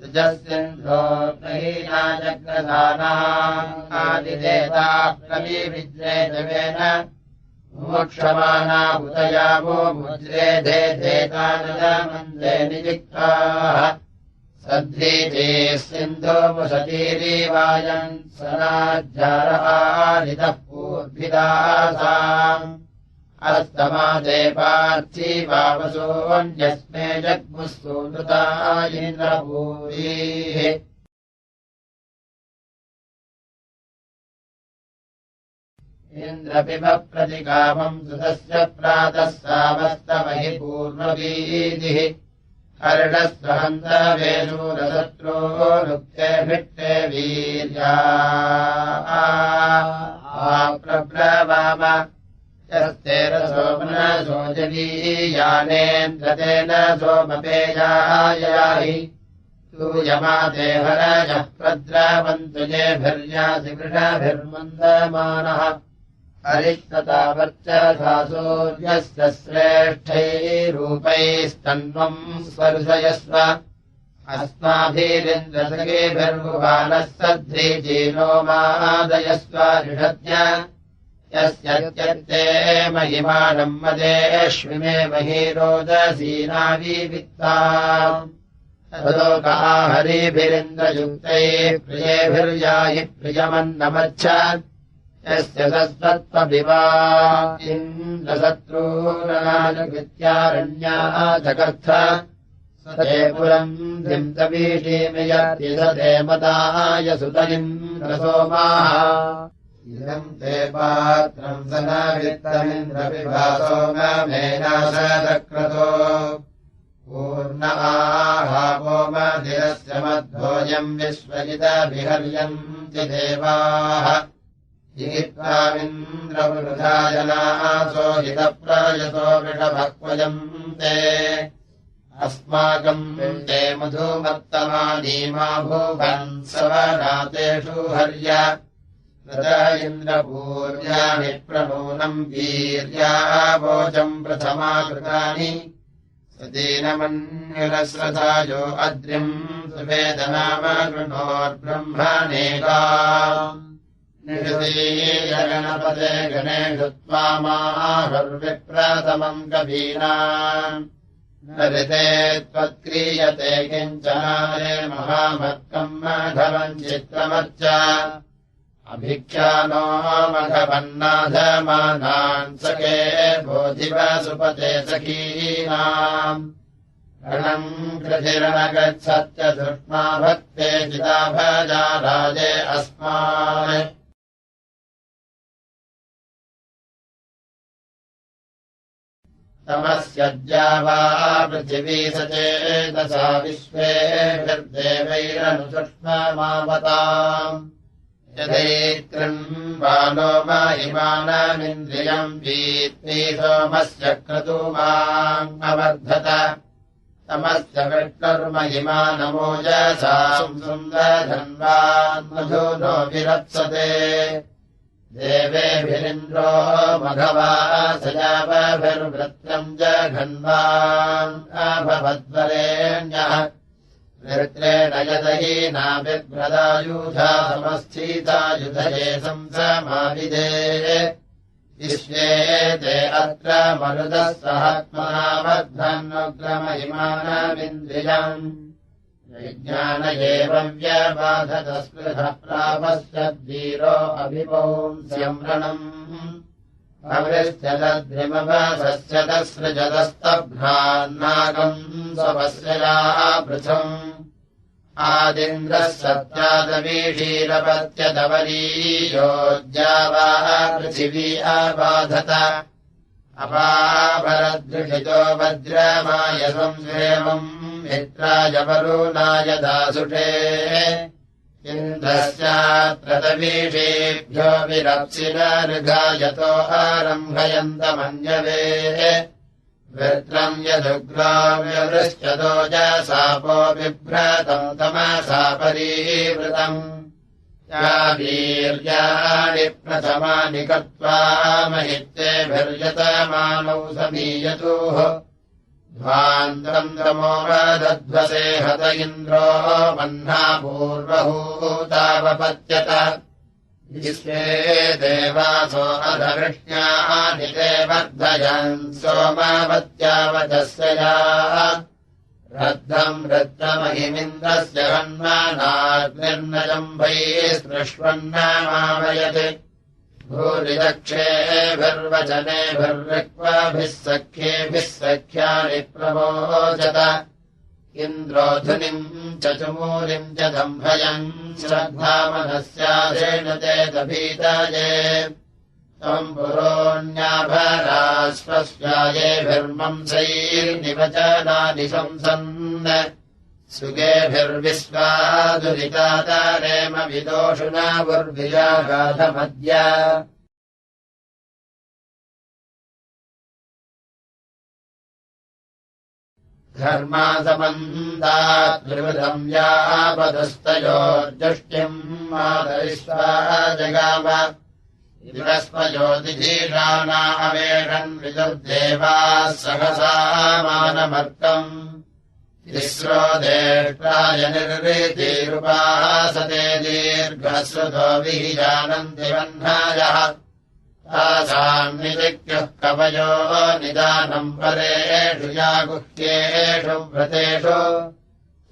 सृजस्यन्द्रो नहीनाजग्रदानादिदेता प्रविविद्रेजवेन मोक्षमाना उदयावो मुद्रेधे देतानमन्दे निजिक्ताः सद्धीते सिन्धोमुसतीरीवायम् सनाज्जारहारितः पूर्भिदासाम् अस्तमादे पार्थिवावसोऽन्यस्मे जग्मुः सूनृता इन्द्रभूरिः इन्द्रपिब प्रतिकामम् सुतस्य प्रातः सावस्तमहि पूर्ववीदिः हर्षस्वहन्तवेशूरशत्रो नुक्ते भिट्टे वीर्या प्रब्रवाम यस्ते रसोमनसो जनीयानेन्द्रतेन सोमपेयायाहि सूयमाते हरजः प्रद्रावन्तु जेभिर्यासि वृषभिर्मन्दमानः हरिस्तता वर्चसा सूर्यस्य श्रेष्ठैरूपैस्तन्वम् स्पर्शयस्व अस्माभिरिन्द्रसखेभिर्भुवानः सध्रीजीनो मादयस्व ऋषद्य यस्यत्यर्थे महिमानम् मदेष्विमे महीरोदसीनाविवित्ता तदोका हरिभिरिन्द्रयुक्तैः प्रियेभिर्याहि प्रियमन्नमच्छ यस्य सत्त्वविवा इन्द्रशत्रूनाजकृत्यारण्या जगर्थ स ते पुरम् धिम्तवीषीमयति स ते मदाय सुतरिन्द्रसोमाः इदम् ते पात्रम् स न वित्तमिन्द्रविभासो मेनाशक्रतो पूर्ण आहावो मधिरस्य मध्वोऽयम् विश्वजितविहर्यन्ति देवाः जित्वामिन्द्रवृथा जनासो हितप्रयतो वृषभक्वजम् ते अस्माकम् ते मधुमत्तमानीमा भूवन् सवनातेषु हर्य तद इन्द्रपूर्याणि प्रणूनम् वीर्यावोचम् प्रथमा कृतानि सतीनमन्युरस्रथायो अद्रिम् सुवेदनामगृणोर्ब्रह्मणेका निषदीयगणपते गणेषु त्वामाहुर्विप्रथमम् कवीनाम् न ऋते त्वत्क्रियते किञ्चनारे महामत्कम् मघवम् चित्रमर्च अभिख्यानो मघवन्नाधमानान् सखे बोधिवसुपते सखीनाम् रणम् कृधिरणगच्छत्यधुष्मा भक्ते चिता भजा राजे अस्मान् तमस्यज्या वा पृथिवी सचेतसा विश्वेभिर्देवैरनुसुष्ममावताम् यथैत्रम् बालो महिमानमिन्द्रियम् वीत्नी सोमस्य क्रतुमाम् अवर्धत तमस्य विष्णुर्महिमानमोजसा सुन्दधन्वान् मधुनो विरप्सते देवेभिरिन्द्रो मघवा सजावभिर्वृत्रम् जघन्वान् अभवद्वरेण्यः वृत्रेण यदहीना बिभ्रदायुधा समस्थिता युधये संसमाविदे विश्वे ते अत्र मरुदः सहात्मना बद्धन्नुग्रमहिमानमिन्द्रियम् विज्ञान एव व्यबाधतस्पृहः प्रापश्यद्वीरो अभिपौंस्यम् रणम् अवृश्यदद्रिमवसस्य तस्सृजदस्तभ्रान्नागम् स्वपश्ययापृथम् आदिन्द्रः सत्यादवीषीरपत्यदवरीयोज्जावाः पृथिवी अबाधत अपाभरदृषितो वज्रमायसम् स्वेमम् मित्राय वरुणाय दासुषे इन्द्रस्यात्रतवीषेभ्यो विरप्सिनर्घायतो आरम्भयन्तमन्यवे वृत्रम् यदुग्राव्यवृश्चदोजसापो बिभ्रतम् तमसा परीवृतम् या वीर्याणि प्रथमानि कृत्वा महित्येभिर्यतमानौ समीयतुः ध्वान्तम् तमोवदध्वसे हत इन्द्रो वह्ना पूर्वहूतावपत्यत विश्वे देवासो अधवृष्ण्यानि ते वर्धयन् सोमवत्यावचस्य या रद्धम् रद्धमहिमिन्द्रस्य हन्मानाग्निर्नजम्भैः स्पृष्वन्नमावयत् भूरिदक्षेभिर्वचनेभिर्ऋक्वाभिः सख्येभिः सख्यानि प्रवोचत इन्द्रो धुनिम् च चुमूलिम् च दम्भयम् श्रद्धामनस्यासेन चेदभीतये त्वम् पुरोऽन्याभराश्वस्यायेभिर्मंसैर्निवचनानि शंसन् सुगेभिर्विश्वादुरितातारेम विदोषुना वुर्भिजागाधमद्य धर्मासमन्दात् विवृतम् यापदस्तयोर्जुष्टिम् मादयिष्वा जगाम दिवस्मज्योतिधीषाणावेषन् विदुर्देवाः सहसा मानमर्कम् तिस्रो देष्ट्राय निर्वृतिरुपासते दीर्घश्रुतो विहिजानन्ति वह्नायः तासाम् निजिक्युः कवयो निदानम् परेषु यागुह्येषु व्रतेषु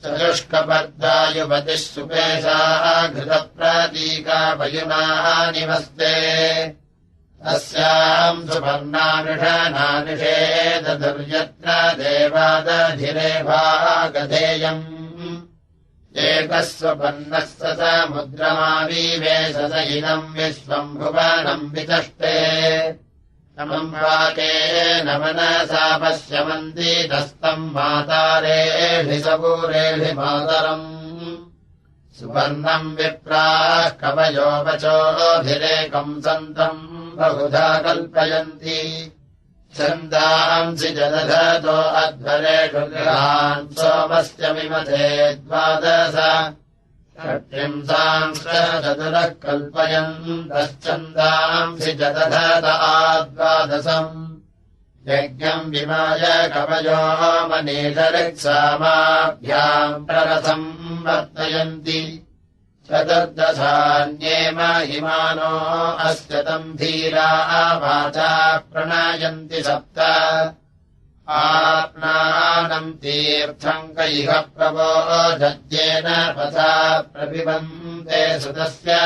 चतुष्कपर्दायुपतिः सुपेशाः घृतप्रतीका वयुनाः निवस्ते अस्याम् सुपर्णानिषेदुर्यत्र देवादधिरेभागधेयम् एकः स्वपन्नः स समुद्रमाविवेशस इदम् विश्वम् भुवनम् विचष्टे तमम् वाकेन मनसा पश्यमन्ति तस्तम् मातारेभिसपूरेभि मातरम् सुवर्णम् विप्राः कवयो वचोभिरेकम् सन्तम् बहुधा कल्पयन्ति छन्दांसि जलधतो अध्वरेषु गृहान् सोमस्य विमथे द्वादश षट्त्रिंशांश्चतुरः कल्पयन्तश्छन्दांसि जलधत आद्वादशम् यज्ञम् विमाय कवयो मनीषरिक्सामाभ्याम् प्ररथम् वर्तयन्ति चतुर्दशान्येम हिमानो अस्य तम् धीरा वाचा प्रणयन्ति सप्त आत्मानम् तीर्थम् कैह प्रवोजद्येन पथा प्रपिबन्ते सुतस्य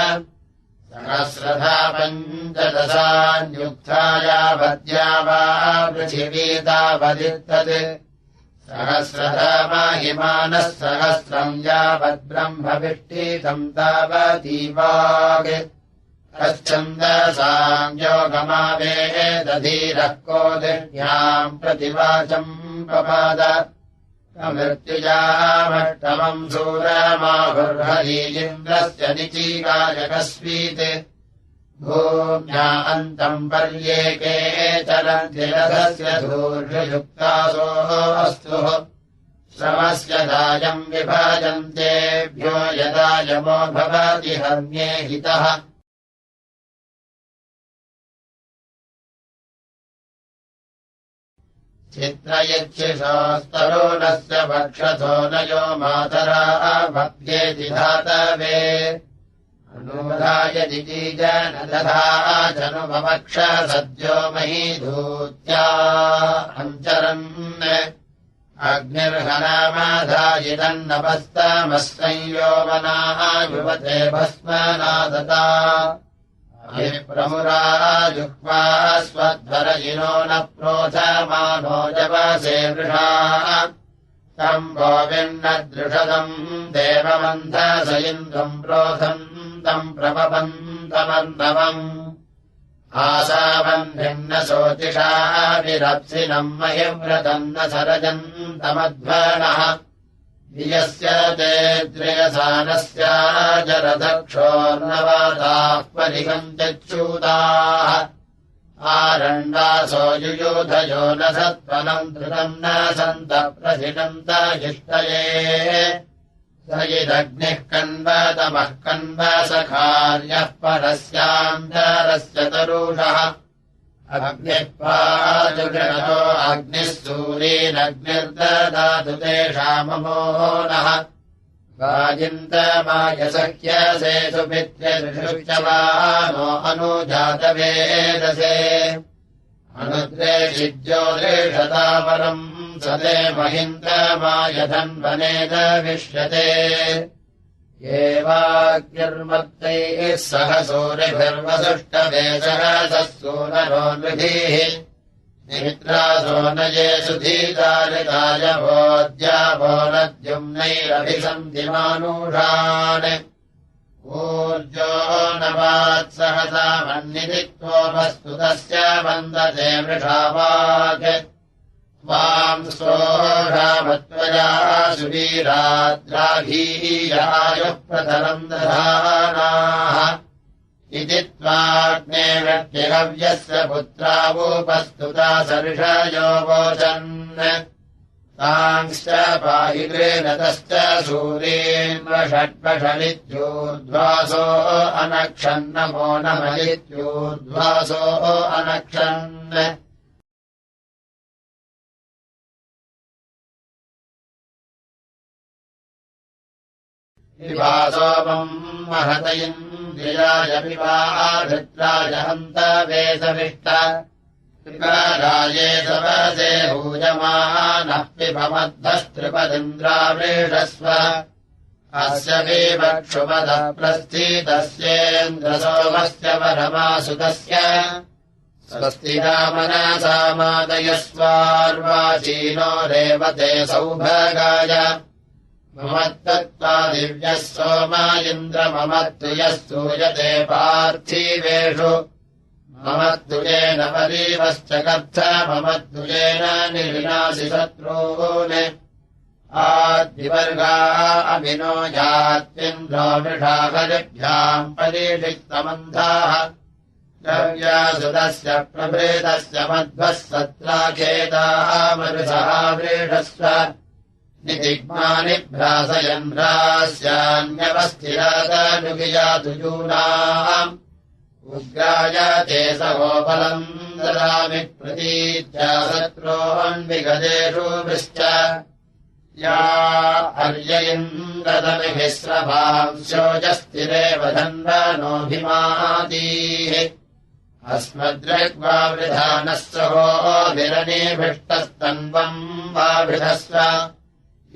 सहस्रधा पञ्चदशान्युक्ता यावद्या वा पृथिवी तावदित्तत् सहस्रधामहिमानः सहस्रम् यावद्ब्रह्मविष्टितम् तावतीवाग् कच्छन्दसाम् योगमावेदधीरः को दिव्याम् प्रतिवाचम् पपाद मृत्युजामष्टमम् सूरमाहुर्हरीन्द्रस्य निचीकायकस्वीत् भूम्या अन्तम् पर्येके चलन्ति रथस्य धूर्ययुक्तासो अस्तुः श्रमस्य दायम् विभजन्तेभ्यो यदा यमो भवति हर्म्ये हितः चित्रयच्छिषोस्तरुणस्य वक्षसो नयो मातरा भव्येति धातवे अनुमधाय दिजीजन दधा जनुमवक्ष सद्यो महीधूत्या अञ्चरन् अग्निर्हनामधायिदन्नपस्तमस्संयोमनाः युवते भस्मनादता प्रमुरा जुह्वा स्वध्वरयिनो न प्रोधमानो जवसे वृषा तम् गोविन्नदृषदम् देवबन्धस इन्द्रम् प्रोधम् तम् प्रपपन्तमर्णवम् आसावह्निन्न सोतिषा विरप्सिनम् महिव्रतम् न सरजन्तमध्वनः यस्य ते द्रयसानस्य जरदक्षोर्नवाताः परिगन्त्यच्यूताः आरण्डासो युयूधयो न सत्त्वनम् धृतम् न सन्तः प्रसिदन्त इष्टये स यदग्निः कन्वतमः कन्वसखार्यः परस्यान्तरस्य तरुषः अग्निः पाजुगणतो अग्निः सूरीनग्निर्ददातु तेषाममोनः वाजिन्तमायसख्यसे सुपित्यदृशुश्चवानो अनुजातवेदसे अनुद्रेषिज्योतिषतापरम् सदे महिन्द्रमायधन्वनेदविष्यते एवाग्निर्मत्तैः सह सूरिभिर्वसुष्टवेशः सूनरोन्विभिः निद्रासो न ये सुधीतारिताय भोज्यावो नद्युम्नैरभिसन्धिमानुषान् ऊर्जो न वात्सहसा मन्निधित्वोपस्तुतस्य वन्दते वृषावाक् त्वाम् सोऽषामत्वया सुवीराद्राघीयायुः प्रतरम् दधानाः इति त्वाग्ने व्यक्तिहव्यस्य पुत्रावुपस्तुता सर्षयो वोचन् तांश्च पाहि गृह्णतश्च सूरीन्वषट्वषलित्यूर्ध्वासो अनक्षन्नमो नमलित्यूर्ध्वासो अनक्षन् सोमम् महत इन्द्रियाय पिबाधृत्राय हन्तवेशविष्ट कृपराये सवसे भूयमानः पिबमद्धस्त्रिपदिन्द्रावृषस्व अस्य विवक्षुपदः प्रस्थितस्येन्द्रसोमस्य परमासुतस्य स्वस्ति मनसा मादयस्वार्वाचीनो रेवते सौभगाय ममत्तत्त्वा दिव्यः सोमा इन्द्रममत्तु यः सूयते पार्थिवेषु ममत्तुजेन परीवश्च कत्थ ममत्तुजेन निर्विनाशि शत्रून् आद्विवर्गा अभिनो यात्यन्द्रो वृषाहरिभ्याम् परीषिक्तमन्धाः द्रव्यासुतस्य प्रभृतस्य मध्वः सत्राखेताः मरुषः वृषस्व निदिग्मानिभ्रासयन् भ्रास्यान्यवस्थिरादनुगियातु यूनाम् उग्राय ते सहोफलम् ददामि प्रतीत्या शत्रोन्विगदेषु वृश्च या अर्य इन्द्रदमिभिः स्रभांस्योजस्थिरेव धन्वनोऽभिमातीः अस्मद्रग्वा वृधानः सहोभिरनीभिष्टस्तन्वम् वा वृधस्व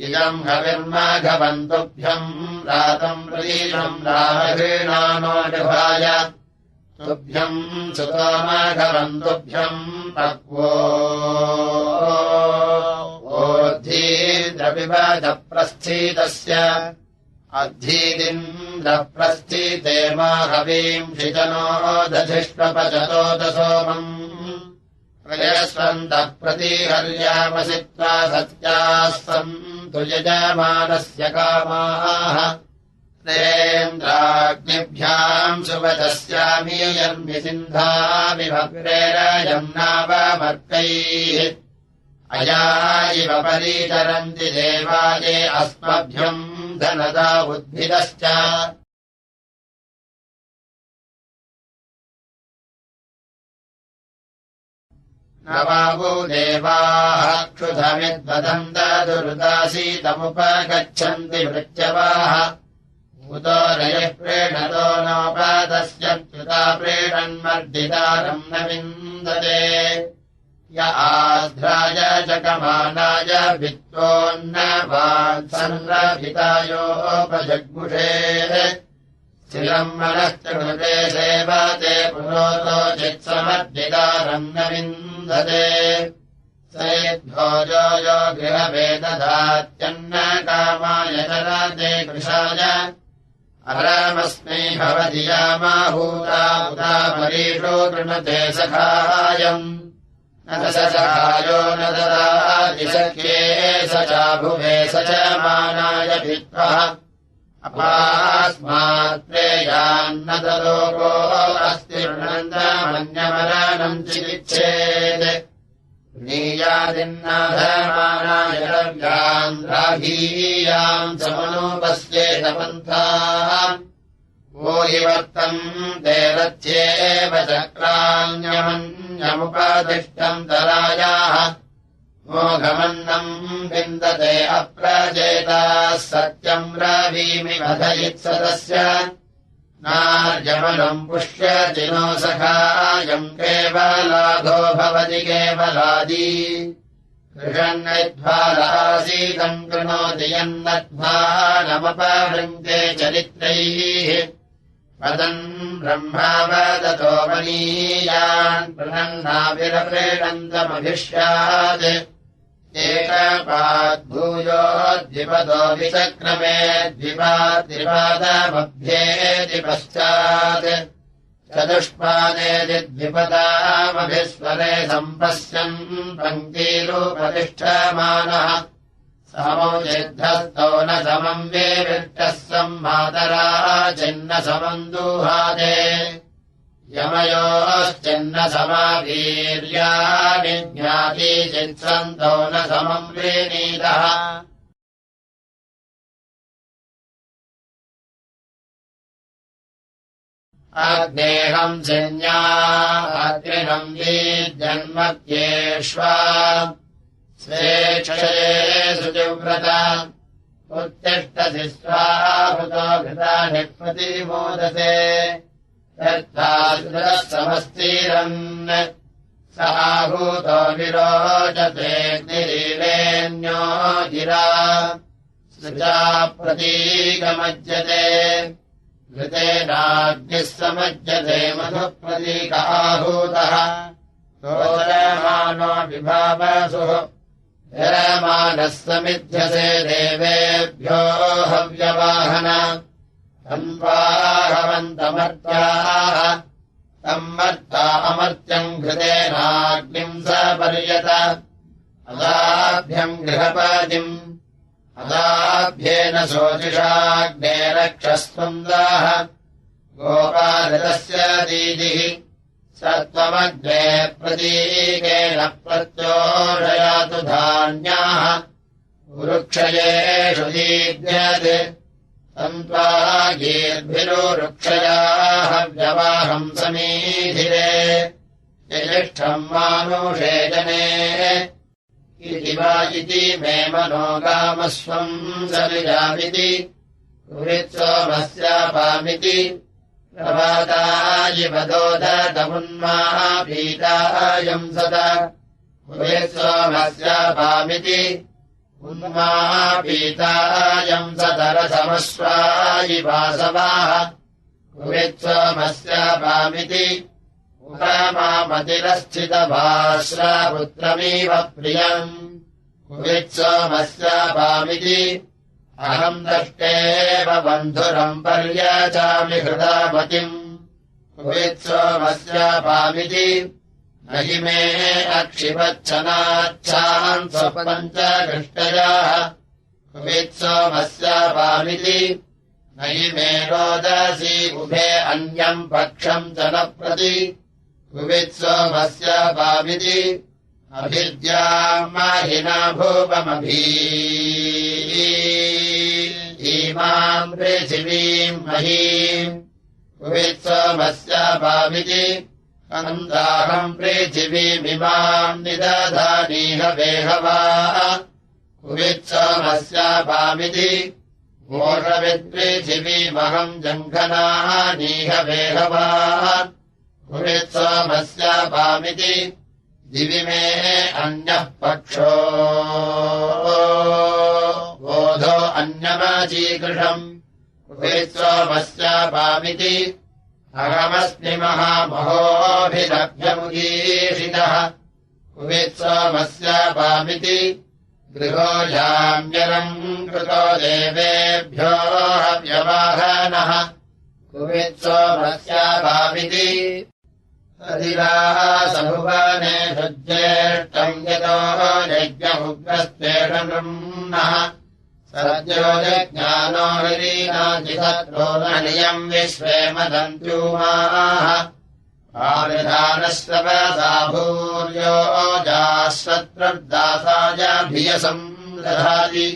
इदम् हविर्माघवन्तुभ्यम् रातम् प्रतीशम् रामघृणानोऽनुभाय तुभ्यम् सुतोमाघवन्तुभ्यम् पक्वो ओद्धीन्द्रपिबधप्रस्थितस्य अद्धीदिन्द्रप्रस्थिते माहवीम् शितनो दधिष्वपचतोदसोमम् प्रयस्वन्तः प्रतिहर्यामसित्वा सत्याः सन्तु यजमानस्य कामाः तेन्द्राग्निभ्याम् सुवचस्यामि यन्विसिन्धामि भग्रेरयम् नावमर्कैः अया इव परिचरन्ति देवाये अस्मभ्यम् धनदा उद्भिदश्च नवावो देवाः क्षुधमिद्वदन्त दुर्दासीतमुपगच्छन्ति मृत्यवाः उतो रयः प्रेणतो नोपदस्यच्युता प्रेणन्मर्दितारम् न विन्दते य आध्राय जगमानाय वित्तोऽन्नवात्संरभितायोपजग्मुषे स्थिरम् मनश्च कृते सेवते पुरोतो चित्समर्दितारम् न विन्दते स यद्भोजो यो गृहवेदधात्यन्न कामाय चरते कृशाय अरामस्मै भवति यामाहूता उदा परीषो कृणते सखायम् न स सखायो न ददाति सख्ये स चाभुवे स च मानाय भित्वः अपास्मात्प्रेयान्न तलोको अस्ति ऋणन्तमन्यमरणम् चिकित्सेत् नीयादिन्नाधमानाय द्रव्यान्द्राघीयाम् समनुपस्येत पन्थाः वो हिवर्तम् ते रथ्येव चक्राण्यमन्यमुपदिष्टम् तरायाः मोघमन्नम् विन्दते अप्रजेताः सत्यम् ब्रवीमि वधयित्सदस्य नार्यमनम् पुष्यति नो सखायम् केवलाधो भवति केवलादी कृषन्नध्वारासीतम् कृणोति यन्नध्वानमपहृङ्के चरित्रैः वदन् ब्रह्मा वदतो मनीयान् पृणन्नाभिरप्रीणन्तमभिष्यात् एकपाद्भूयो द्विपदो विचक्रमे द्विपाद्रिपादमभ्येति पश्चात् चतुष्पादेति द्विपदामभिस्वरे सम्पश्यन् पङ्क्तिरूपतिष्ठमानः समौचिद्धस्तौ न समम् विविष्टः सम्मातरा चिन्न समम् दुहादे यमयोश्चिन्न समावीर्याणि ज्ञाती चित्सन्तौ न समम् विनीतः अग्नेहम् सिन्या अग्निनम् वीर्यन्मत्येष्वा स्वेक्षये शुचिव्रत उत्तिष्ठसि स्वाहुतो घृतानि प्रतिमोदसे यथा समस्तीरन् सहाहूतो विरोचते निरीवेन्यो गिरा सृजा प्रतीकमज्यते घृतेनाग्निः समज्यते मधुप्रतीकाहूतः रोचमानो विभावसुः विरमानः समिध्यसे देवेभ्यो हव्यवाहन तन्वाहवन्तमर्त्याः तम् मर्ता अमर्त्यम् घृतेनाग्निम् सपर्यत अदाभ्यम् गृहपतिम् अदाभ्येन शोचिषाग्ने रक्षस्वन्दाः गोपालतस्य दीदिः स त्वमग्ने प्रतीकेन प्रत्योषयातु धान्याः वृक्षयेषु दीद्यत् तन्त्वागीर्भिरुरुक्षयाः व्यवाहम् समीधिरे यजिष्ठम् मानुषे जने इति वा इति मे मनोगामस्वम् सविजामिति पुरित्सोमस्यापामिति प्रभातायिवदोदतमुन्मापीतायम् सदा पुरित्सोमस्यापामिति उन्मापीतायम् सतरसमस्वायि वासवाः पुरित्सोमस्यापामिति उपमामतिरस्थितभाश्रापुत्रमिव प्रियम् कुवित्सोमस्यापामिति अहम् दष्टेव बन्धुरम् पर्यचामि हृदामतिम् कुवित्सोमस्यापामिति न हि मे अक्षिपच्छनाच्छान् स्वपञ्चकृष्टयाः कुवित्सोमस्यापामिति न हि मे रोदसी उभे अन्यम् पक्षम् च न प्रति कुवित्सोमस्यापामिति अभिद्याम् महिना भूपमभीमाम् पृथिवीम् महीम् कुवित्सोमस्यापामिति अन्दाहम् पृथिवीमिमाम् निदधानीह वेहवा कुवित्सोमस्यापामिति मोषवित्पृथिवीमहम् जङ्घनानीह वेहवा कुवित्सोमस्यापामिति दिवि मे अन्यः पक्षो बोधो अन्यमचीकृषम् कुवित्सोमस्यापामिति अहमस्मि महामहोऽभिलभ्यमुदीषितः कुवित्सोमस्यापामिति गृहो जाम्यरम् कृतो देवेभ्यो हव्यवाहनः कुवित्सोमस्यापामिति अधिरासभुवनेषु ज्येष्ठम् यतो यज्ञमुग्रस्तेषनृम्नः सद्यो जज्ञानो हरीनाजिसत्रो ननियम् विश्वे मदन्त्यूमाः आविधानस्तपसा भूर्यो जाश्वत्रदासायाभियसम् दधाति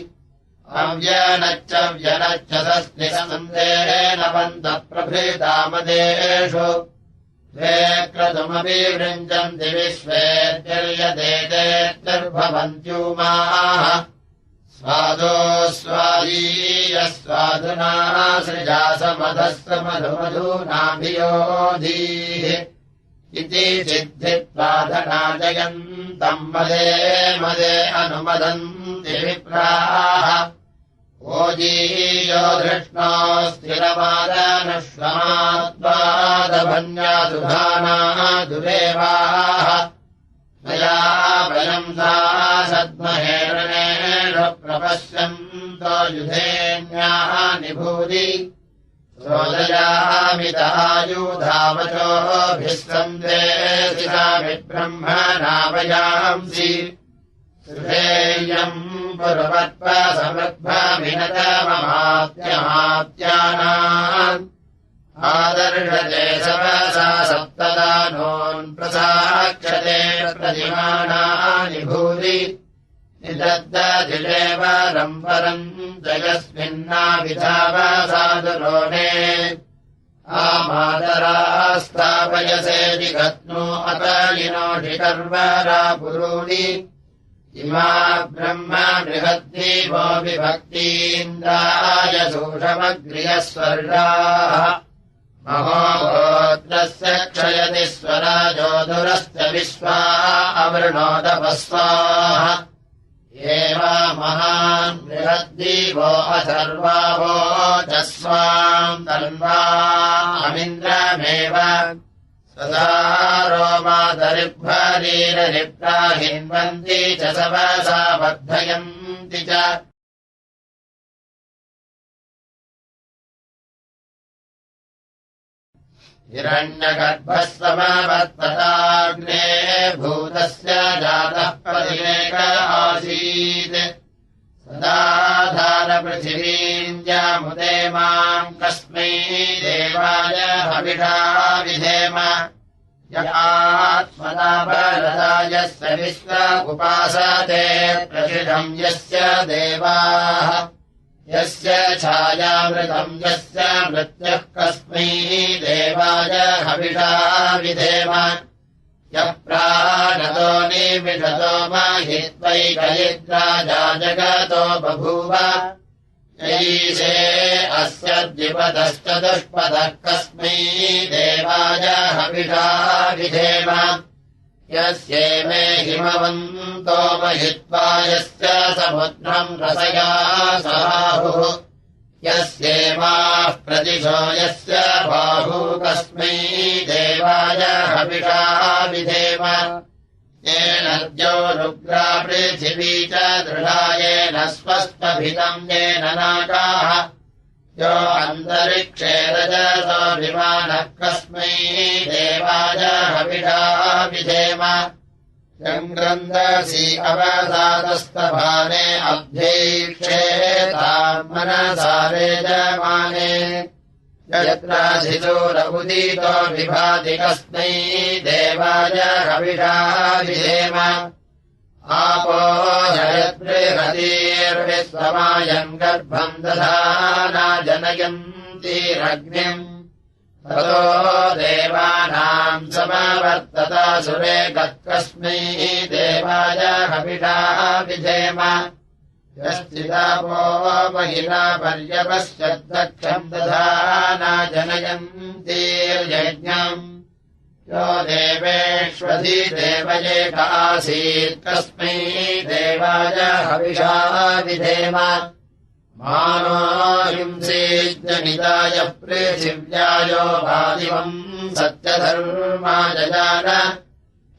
अव्यनच्च व्यनच्च सस्निसन्देन वन्तप्रभृतामदेषु द्वे क्रतुमपि वृञ्जन्ति विश्वेत्यर्यदेतेत्यर्भवन्त्यूमाः स्वादो स्वादीयस्वादुना सृजासमधस्तमधुमधूनाभियोधीः इति सिद्धित्वाधनाजयन्तम् मदे मदे अनुमदन्ति विप्राः ओजीयो धृष्णो स्थिरमादनश्वमात्वादभन्यासुधानादुरेवाः मया वयम् सा सद्महेरणेन प्रपश्यन्तो युधेन्याः निभूति सोदयामितायुधावचोभिस्सन्देशितामि ब्रह्मणावयांसि श्रेयम् पुरुवत्पसमृद्भमिनतममात्यमात्यानाम् आदर्शते सवसा सप्तदानोऽन्प्रसाक्षते प्रतिमानानि भूरि निदद्दधिरेव रम्परम् जयस्मिन्नाभिधावसादुरोणे आमादरास्तापयसेति गत्नो अतयिनोऽधिकर्वरा पुरूणि इमा ब्रह्म बृहद्दीपो विभक्तीन्द्राय सूषमग्र्यस्वर्गाः महोगोत्रस्य क्षयति स्वराजो दुरस्य विश्वा अवृणोदपस्वाः एवा महान् बृहद्दीपो अथर्वावो चस्वाम् तन्वा अमिन्द्रमेव सदा रोमादरिभ्रीररिप्राहिन्वन्ति च सवसा वर्धयन्ति च हिरण्यगर्भः समवर्तताग्ने भूतस्य जातः प्रतिरेक आसीत् सदा धारपृथिवीम् जामुदे माम् कस्मै देवाय हविषा विधेम य आत्मनापरदायस्य विश्व उपासते प्रशिषम् यस्य देवाः यस्य छायामृतम् यस्य मृत्युः कस्मै देवाय हविषा विधेम यः प्राणतो निमिषतो महित्वैकयिद्राजा जगतो बभूव यैषे अस्य द्विपदश्चतुष्पदः कस्मै देवाय हविषा विधेम यस्येमे हिमवन्तो महित्वा यस्य समुद्रम् रसया सहाहुः यस्येमाः प्रतिशो यस्य बाहू कस्मै देवाय हविषा विधेम येन द्यौ रुग्रा पृथिवी च दृढा येन स्वस्पभितम् येन नाकाः यो अन्तरिक्षे रजसो विमानः कस्मै देवाय हविषा विधेम यङ्ग्रन्दसि अवसादस्तभाने अभ्यैक्षे ताम् मनसा रेजमाने यत्राधिसूर उदितो विभाति कस्मै देवाय हविषा विधेम आपो जयद्बृहतीर्विश्वमायम् गर्भम् दधाना जनयन्तीरग्निम् ततो देवानाम् समवर्तता सुरे गत्कस्मै देवाय हविषा विधेम यस्थितापो महिला पर्यपश्यद्दक्षम् दधाना जनयन्तीर्यज्ञम् यो देवेष्वधिदेवयेक आसीत् कस्मै देवाय हविषा विधेम मानो हिंसीज्जनिताय पृथिव्यायो वादिवम् सत्यधर्मा जजान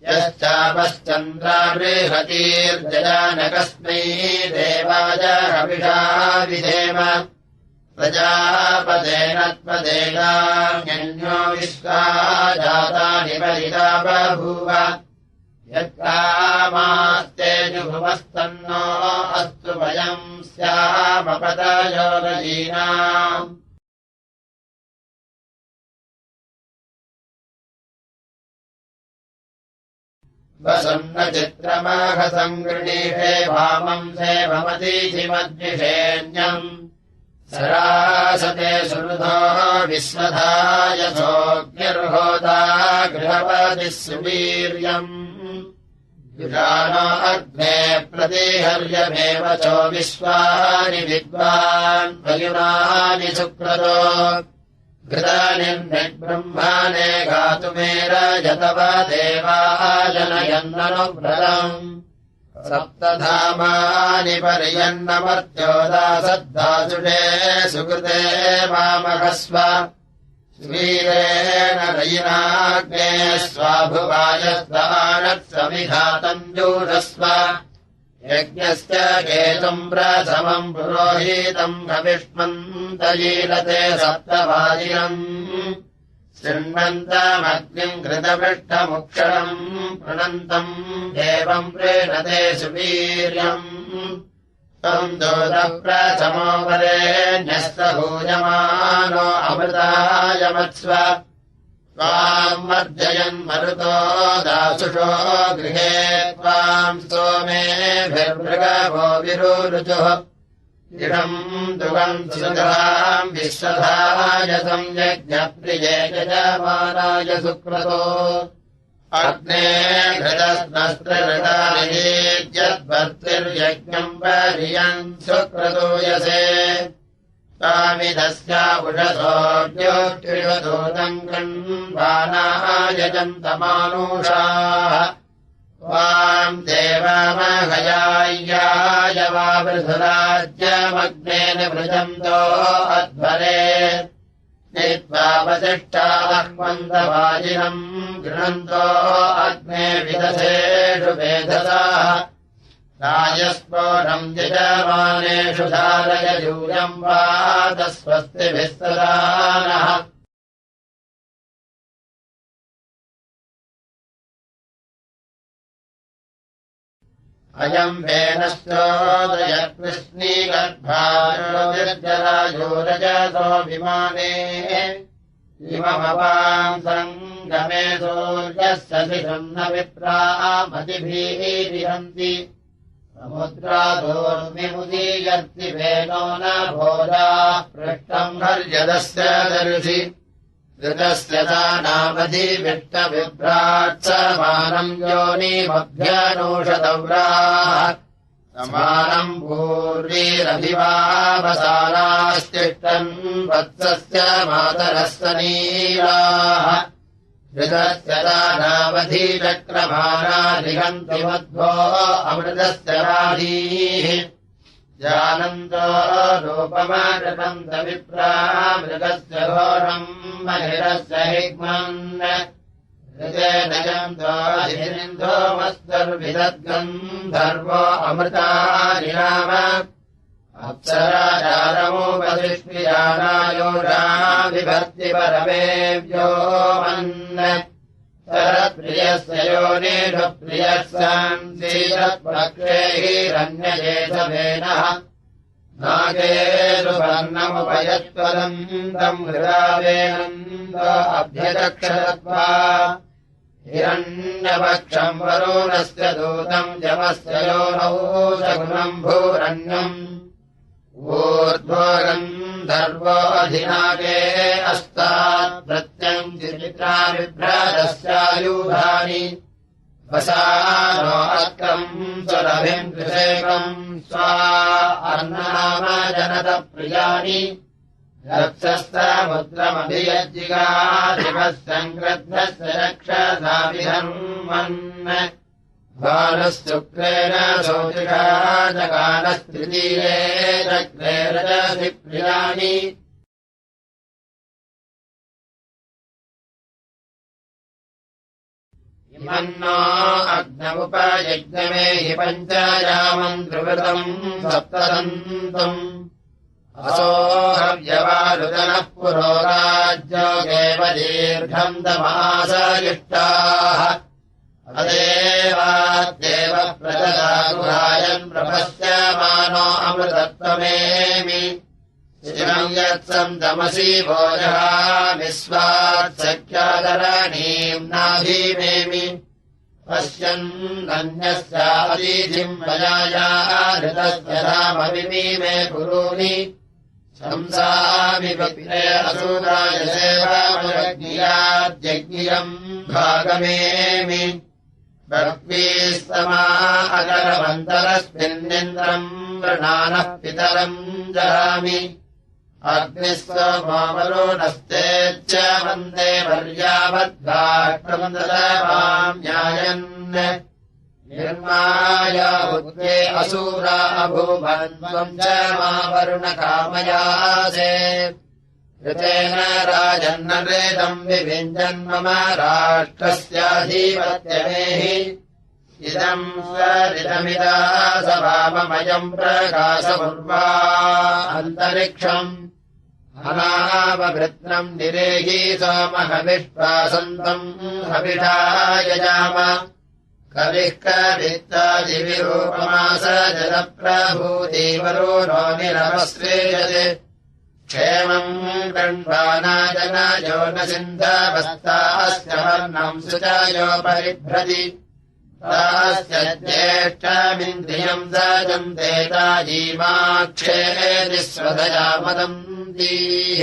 यश्चापश्चन्द्रा बृहतीर्जजान कस्मै देवाय हविषा विधेम प्रजापतेन त्वदेनान्यो विश्वा जातानि परिता बभूव यत्कामास्ते जुभुमस्तन्नो अस्तु वयम् स्यामपतयो रजीनाम् वसन्न चित्रमाघसङ्गृणीषे वामम् सेवमतीधिमद्विषेण्यम् सरासते सुहृदो विश्वधायसोऽग्निर्होता गृहपतिः सुवीर्यम् युषानो अग्ने प्रतिहर्यमेव चो विश्वानि विद्वान् वयुनानि सुक्रतो घृतानिर्ब्रह्माणे गातुमेरजतव देवाः जनयन्ननुव्रतम् सप्तधामानि पर्यन्नमर्त्यो दासद्दासुषे सुकृते मामघस्व वीरेण रयिनाग्ने स्वाभुवायस्तानत्सविघातम् जूषस्व यज्ञस्य केतुम् प्रथमम् पुरोहितम् हविष्मन्तयीलते सप्तवादिनम् शृण्वन्तमग्निम् घृतपृष्ठमुक्षणम् प्रणन्तम् देवम् प्रेणते सुवीर्यम् तम् दोदः प्रथमो वरेण्यस्तभूयमानो अमृतायमत्स्व त्वाम् मर्जयन् मरुतो दासुषो गृहे त्वाम् स्तोमेभिर्मृगवो विरुरुचुः इदम् दुगम् सुधाम् विश्वधाय संयज्ञप्रिये यजमानाय सुक्रतो अग्ने घृतस्नस्त्रहृतानियद्भर्तिर्यज्ञम् पर्यन् सुक्रतूयसे तामिदस्या उषसोऽद्योष्टिवदूतम् गृह्वानायजन्तमानुषाः त्वाम् देवामहयाय्याय वा वृधुराज्यमग्नेन वृजन्तो अध्वरे नित्वावशिष्टाह्वन्तवाजिनम् गृह्णन्तो अग्ने विदधेषु वेधसाः राजस्फोटम् यजमानेषु धारय यूयम् वात स्वस्तिभिः सदा नः अयम् वेनश्चोदयकृष्णीगर्भायोजरायोरजसो विमाने इममपाम् सङ्गमे सूर्यस्य शिशुम् न विप्रामतिभिः विहन्ति समुद्रादोर्मिमुदीयर्ति वेनो न भोजाः पृष्ठम् हर्यदस्य दर्शि ऋतस्य दानामधिविष्टविभ्राट्समानम् योनिमभ्यनूषदव्राः समानम् भूर्वीरभिवावसानास्तिष्ठन् वत्सस्य मातरः सनीराः ऋतस्य दानामधिचक्रमाणाधिगन्ति मध्वो अमृतस्य राधीः जानन्तो रूपमाकृतम् विप्रामृगस्य घोषम् महिरस्य हिग्मन् ऋतेन जन्तो मस्तर्विदद्गन्धर्वो अमृतानि नाम अप्सराचारमुपदिष्टियानायोषा विभक्ति परमेव्यो मन् सरप्रियस्य योनिषु प्रियः सन्सीरत्पक्षे हिरण्यजेषवेनः नागेरुवर्णमुपयत्वदन्तम् हृदावेनन्द अभ्यचक्षरत्वा हिरण्यपक्षम् वरुणस्य दूतम् जमस्य योनौ शकुनम् भूरण्यम् ऊर्ध्वगन्धर्वोऽधिनागे अस्तात् प्रत्यम् चित्रा बिभ्राजस्यायुधानि वसानो अक्रम् सुरभिम् कृशेकम् स्वा अर्णनाम जनत प्रियाणि रक्षस्तमुद्रमभियज्जिगाधिपः सङ्क्रद्धस्य रक्षसाभिधन्वन् भानुश्चुक्रेण शोचिषा जगानस्तृतीये चक्रे रजसि प्रियाणि इमन्नो अग्नमुपयज्ञमे हि पञ्चयामम् त्रिवृतम् सप्तदन्तम् असोहव्यवारुदनः पुरो राज्योगेव दीर्घम् दमासयुष्टाः अदेवाद्देव प्रददातुरायन् प्रपश्यमानो अमृतत्वमेमि शिवम् यत्सम् तमसि भोजः विश्वात्सख्यादरणीम् नाभीमेमि पश्यन्नन्यस्यादीधिम् मयाया हृतस्य रामविमीमे कुरूनि शंसामि विप्रे असुराय सेवामयज्ञियाद्यज्ञियम् भागमेमि बह्वीस्तमा अकरमन्तरस्मिन्निन्द्रम् वृणानः पितरम् जहामि अग्निस्वमोवरुणस्तेच्च वन्दे वर्यावद्धाष्टम् ददमाम्यायन् निर्माया उद्वे असुरा अभूवन्त्वम् च मा वरुणकामयासे ऋतेन राजन्नरेदम् विभिञ्जन् मम राष्ट्रस्याधिपत्यमेहि इदम् स्वरिदमिदासवाममयम् प्रकाशमुर्वा अन्तरिक्षम् अनावभृत्नम् निरेहि सोमहविश्वासन्तम् हविषा यजाम कविः कवित्तादिविरूपमास जलप्रभूतिवरुणो निरवस्त्रेयते क्षेमम् गण्वानाजनयो न सिन्धवस्तास्य वर्णम् सुजायोपरिभ्रति तास्य ज्येष्ठमिन्द्रियम् सजन्ते तायीमाक्षेति स्वदया मदन्तीः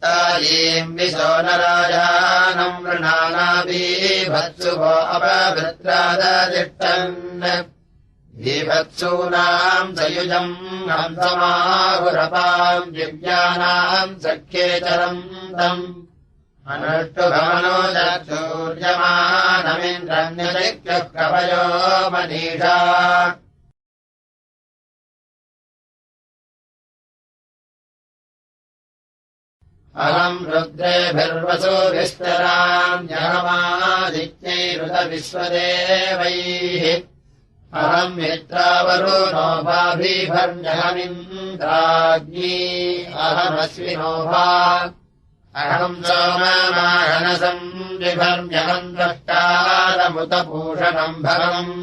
तायीम् विशो न राजानम् वृणानाभिभत्सुभो अपवृत्रादतिष्ठन् विभत्सूनाम् सयुजम् हंसमाहुरपाम् दिव्यानाम् सख्येचरम् तम् अनुष्टुभमनो चक्षूर्यमानमिन्द्रन्यशक्यः कवयो मनीषा अहम् रुद्रेभिर्वसुभिस्तराम्यहमादित्यैरुतविश्वदेवैः अहम् मित्रावरुणो भाभिभर्म्यहमिन्द्राज्ञी अहमश्विनो भा अहम् सोममाहनसम् बिभर्म्यहम् द्रष्टारमुतभूषणम् भवम्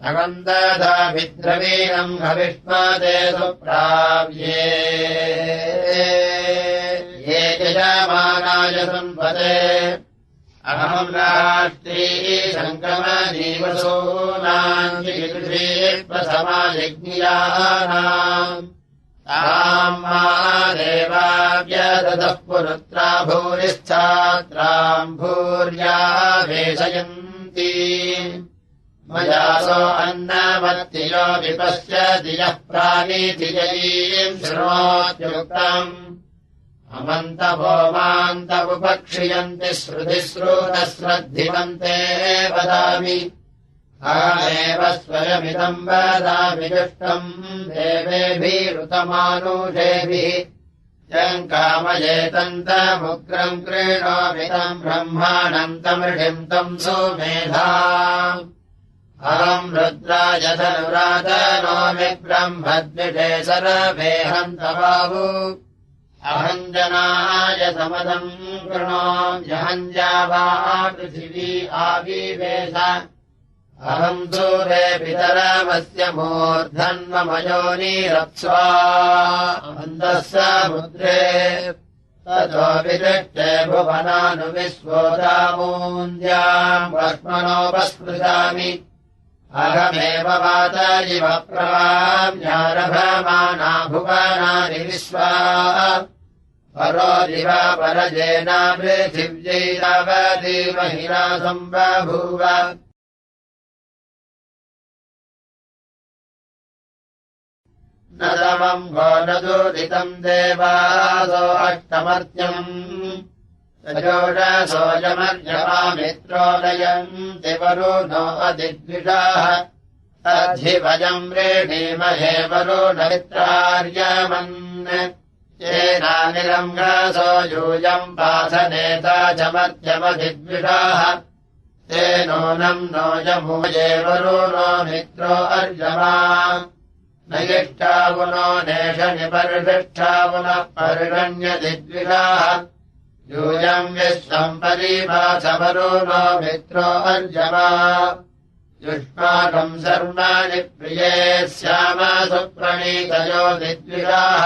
अहम् ददाभिद्रवीणम् हविष्मते सुप्राव्ये ये यजमानाय संपदे अहम् राष्ट्री सङ्क्रमजीवसूनाम् प्रथमायज्ञियानाम् ताम् मा देवाव्यदतः पुरुत्रा भूरिश्छात्राम् भूर्या वेशयन्ति मयासो अन्नमत्तियो विपश्यति यः प्राणीतिजयीम् शृणोत्युक्तम् अमन्तभोमान्तमुपक्षियन्ति श्रुतिश्रुतश्रद्धिवन्ते वदामि अहमेव स्वयमिदम् वदामि जुष्टम् देवेभिरुतमानुषेभिः यम् कामयेतन्तमुग्रम् क्रीणोमिदम् ब्रह्माणम् तमृषिम् तम् सुमेधा अहम् रुद्राय धनुरातनोमि ब्रह्मद्विषे सर्वेऽहम् तवाहु अहम् जनाय समदम् कृणोम्यहम् जावा पृथिवी आविवेश अहम् दूरे पितरमस्य मूर्धन्वमयोनिरप्स्वा अन्तः समुद्रे ततो विदृष्टे भुवनानुविश्वोदामून्द्याम् वर्ष्मणोपस्पृशामि अहमेव वात इव प्रवाम्यारभमाना भुवनानि विश्वा परो दिव परजेन पृथिव्यैरवति महिला सम्बभूव न दमम् गो न दुरितम् देवासो अष्टमर्त्यम् तजोषसोऽयमर्यमामित्रोदयन्ति वरुणो अधिद्विषाः तद्धिवजम् वृणीमहे वरुणमित्रार्यमन् येनानिलम् घसो यूयम् पाथनेता च मध्यमधिद्विषाः तेनूनम् नो यमूये वरुणो मित्रो अर्यमा न यिष्ठावुनो नेषनिपर्षिष्ठावुनः पर्षण्यधिद्विषाः यूयम् विश्वम् परिभास वरुणो मित्रो अर्यमा युष्माकम् सर्वाणि प्रिये स्याम सुप्रणीतयो दिद्विषाः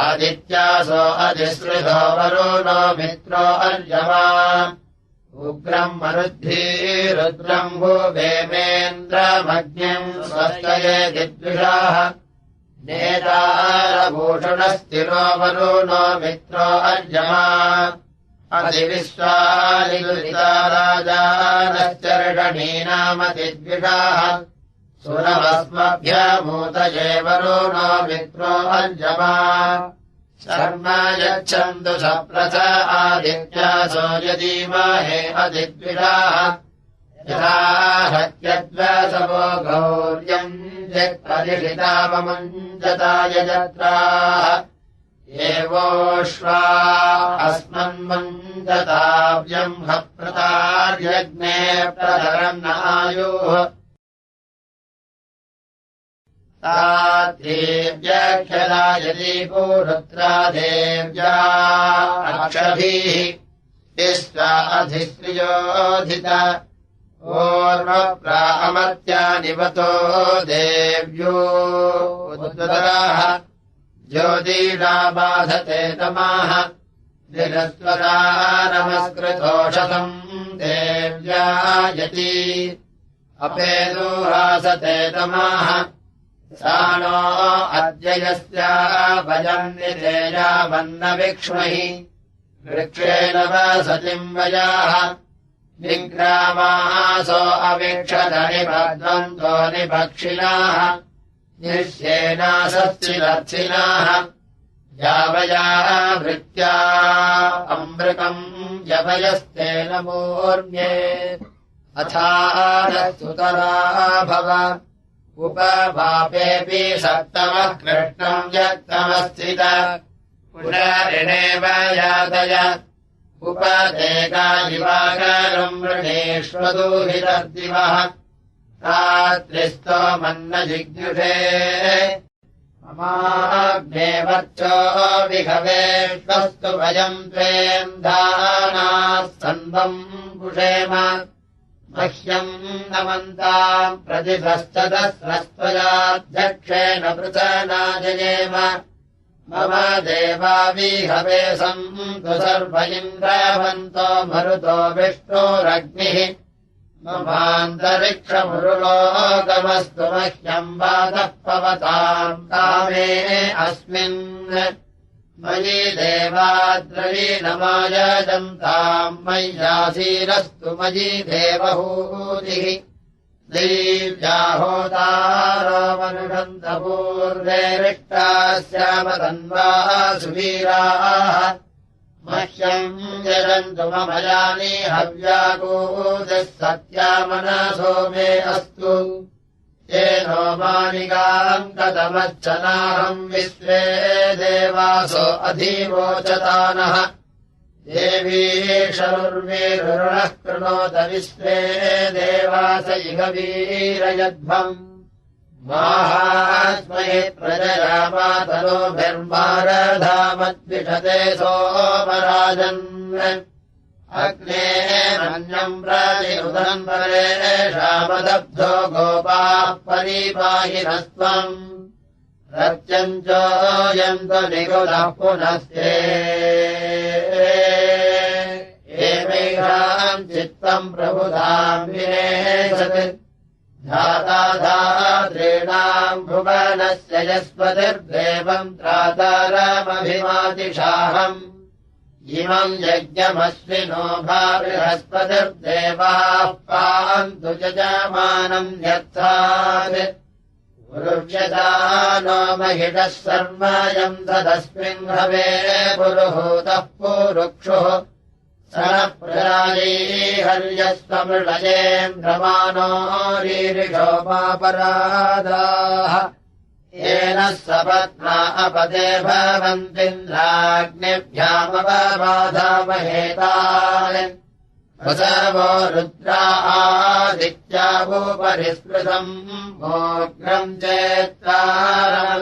आदित्यासो अधिसृतो वरुणो मित्रो अर्यमा उग्रम् मरुद्धीरुद्रम् भुवेमेन्द्रमग्निम् स्वस्तये दिद्विषाः नेतारभूषणस्थिरो वरुणो मित्रो अर्यमा अधिविश्वालिदुरिता राजानश्चर्षणीनामतिद्विषाः सुरमस्मभ्यमूतये वरुणो मित्रो अर्यमा शर्म यच्छन्तु सप्रथ आदित्यासो यदीमहे अधिद्विषाः यथा हत्यद्वसवो गौर्यम् जत्परिषितावमुञ्जता यजत्राः एवोऽश्वा अस्मन्मुञ्जताव्यम् हप्रतार्यग्ने प्रधरन्नायुः तादेव्यक्षदा यदि पुरुत्रा देव्या अक्षभिः तिस्रा अधिस्त्रियोऽधित ओर्वप्रा अमर्त्यानिवतो देव्यो उद्वराः ज्योतिषा बाधते तमाः निरस्वरा नमस्कृतोषधम् देव्या यति अपेदुहासते तमाः सा नो अद्य यस्या भजम् निधेया वन्नविक्ष्महि वृक्षेण वसतिम् वयाः निग्रामासो अवीक्षत निबध्वन्तो निभक्षिणाः निश्येनासत्सिलर्थिनाः यावया भृत्या अमृतम् यवयस्तेन मूर्म्ये अथानस्तुतरा भव उपभापेऽपि सप्तमः कृष्णम् यत्तमस्थित पुनरिणेव यातय उपदेकायिवाकरम् वृणेष्वदूहितर्दिवः रात्रिस्तो मन्न जिज्ञुषे ममाग्ने वर्चो विघवेष्वस्तु वयम् त्वेन्धानाः सन्वम् पुषेम मह्यम् नमन्ताम् प्रतिभश्चदस्रस्त्वयाध्यक्षेण पृथनाजयेम मम देवाविहवे सन्तु सर्व इन्द्रवन्तो मरुतो विष्णोरग्निः ममान्तरिक्षमुरुलोकमस्तु मह्यम् वातः पवताम् कामे अस्मिन् मयि देवाद्रवीणमायजन्ताम् मय्यासीरस्तु मयि देवहूतिः दैव्याहोतारो मनुषन्तपूर्वेरिष्टास्यामतन्वाः सुवीराः मह्यम् यजन्तु मम यानि हव्याकूजः सत्यामनसो मे अस्तु येनो मानिकाम् कतमच्छनाहम् विश्वे देवासो अधिवोचतानः देवीशरुर्वीरुणः कृणोत विश्वे देवास इह वीरयध्वम् माहात्महि प्रजया मातरोभिर्मारधामद्विषते सोमराजन् अग्ने मन्यम् प्रतिरुदम् परेषामदब्धो गोपाः परिपाहिनस्त्वम् रत्यम् चोयन्तु निगुलः पुनस्ते एवैषाम् चित्तम् प्रबुधाम् विनेशत् धाता धातॄणाम् भुवनस्य यस्पतिर्देवम् त्रातारमभिमातिषाहम् इमम् यज्ञमश्विनो बृहस्पतिर्देवाः पान्तु यजमानम् यत्थात् पुरुष्यता नो महिषः सर्वयम् तदस्मिन् हवे पुरुहूतः पुरुक्षुः सनप्रजायीहर्यस्वमृळयेन्द्रमानो रीरिषोपापरादाः येन सपत्ना अपदे भवन्तीन्द्राग्निभ्यामवबाधामहेतान् वसवो रुद्रा आदित्यावुपरिस्पृशम् मोग्रम् चेत्तारम्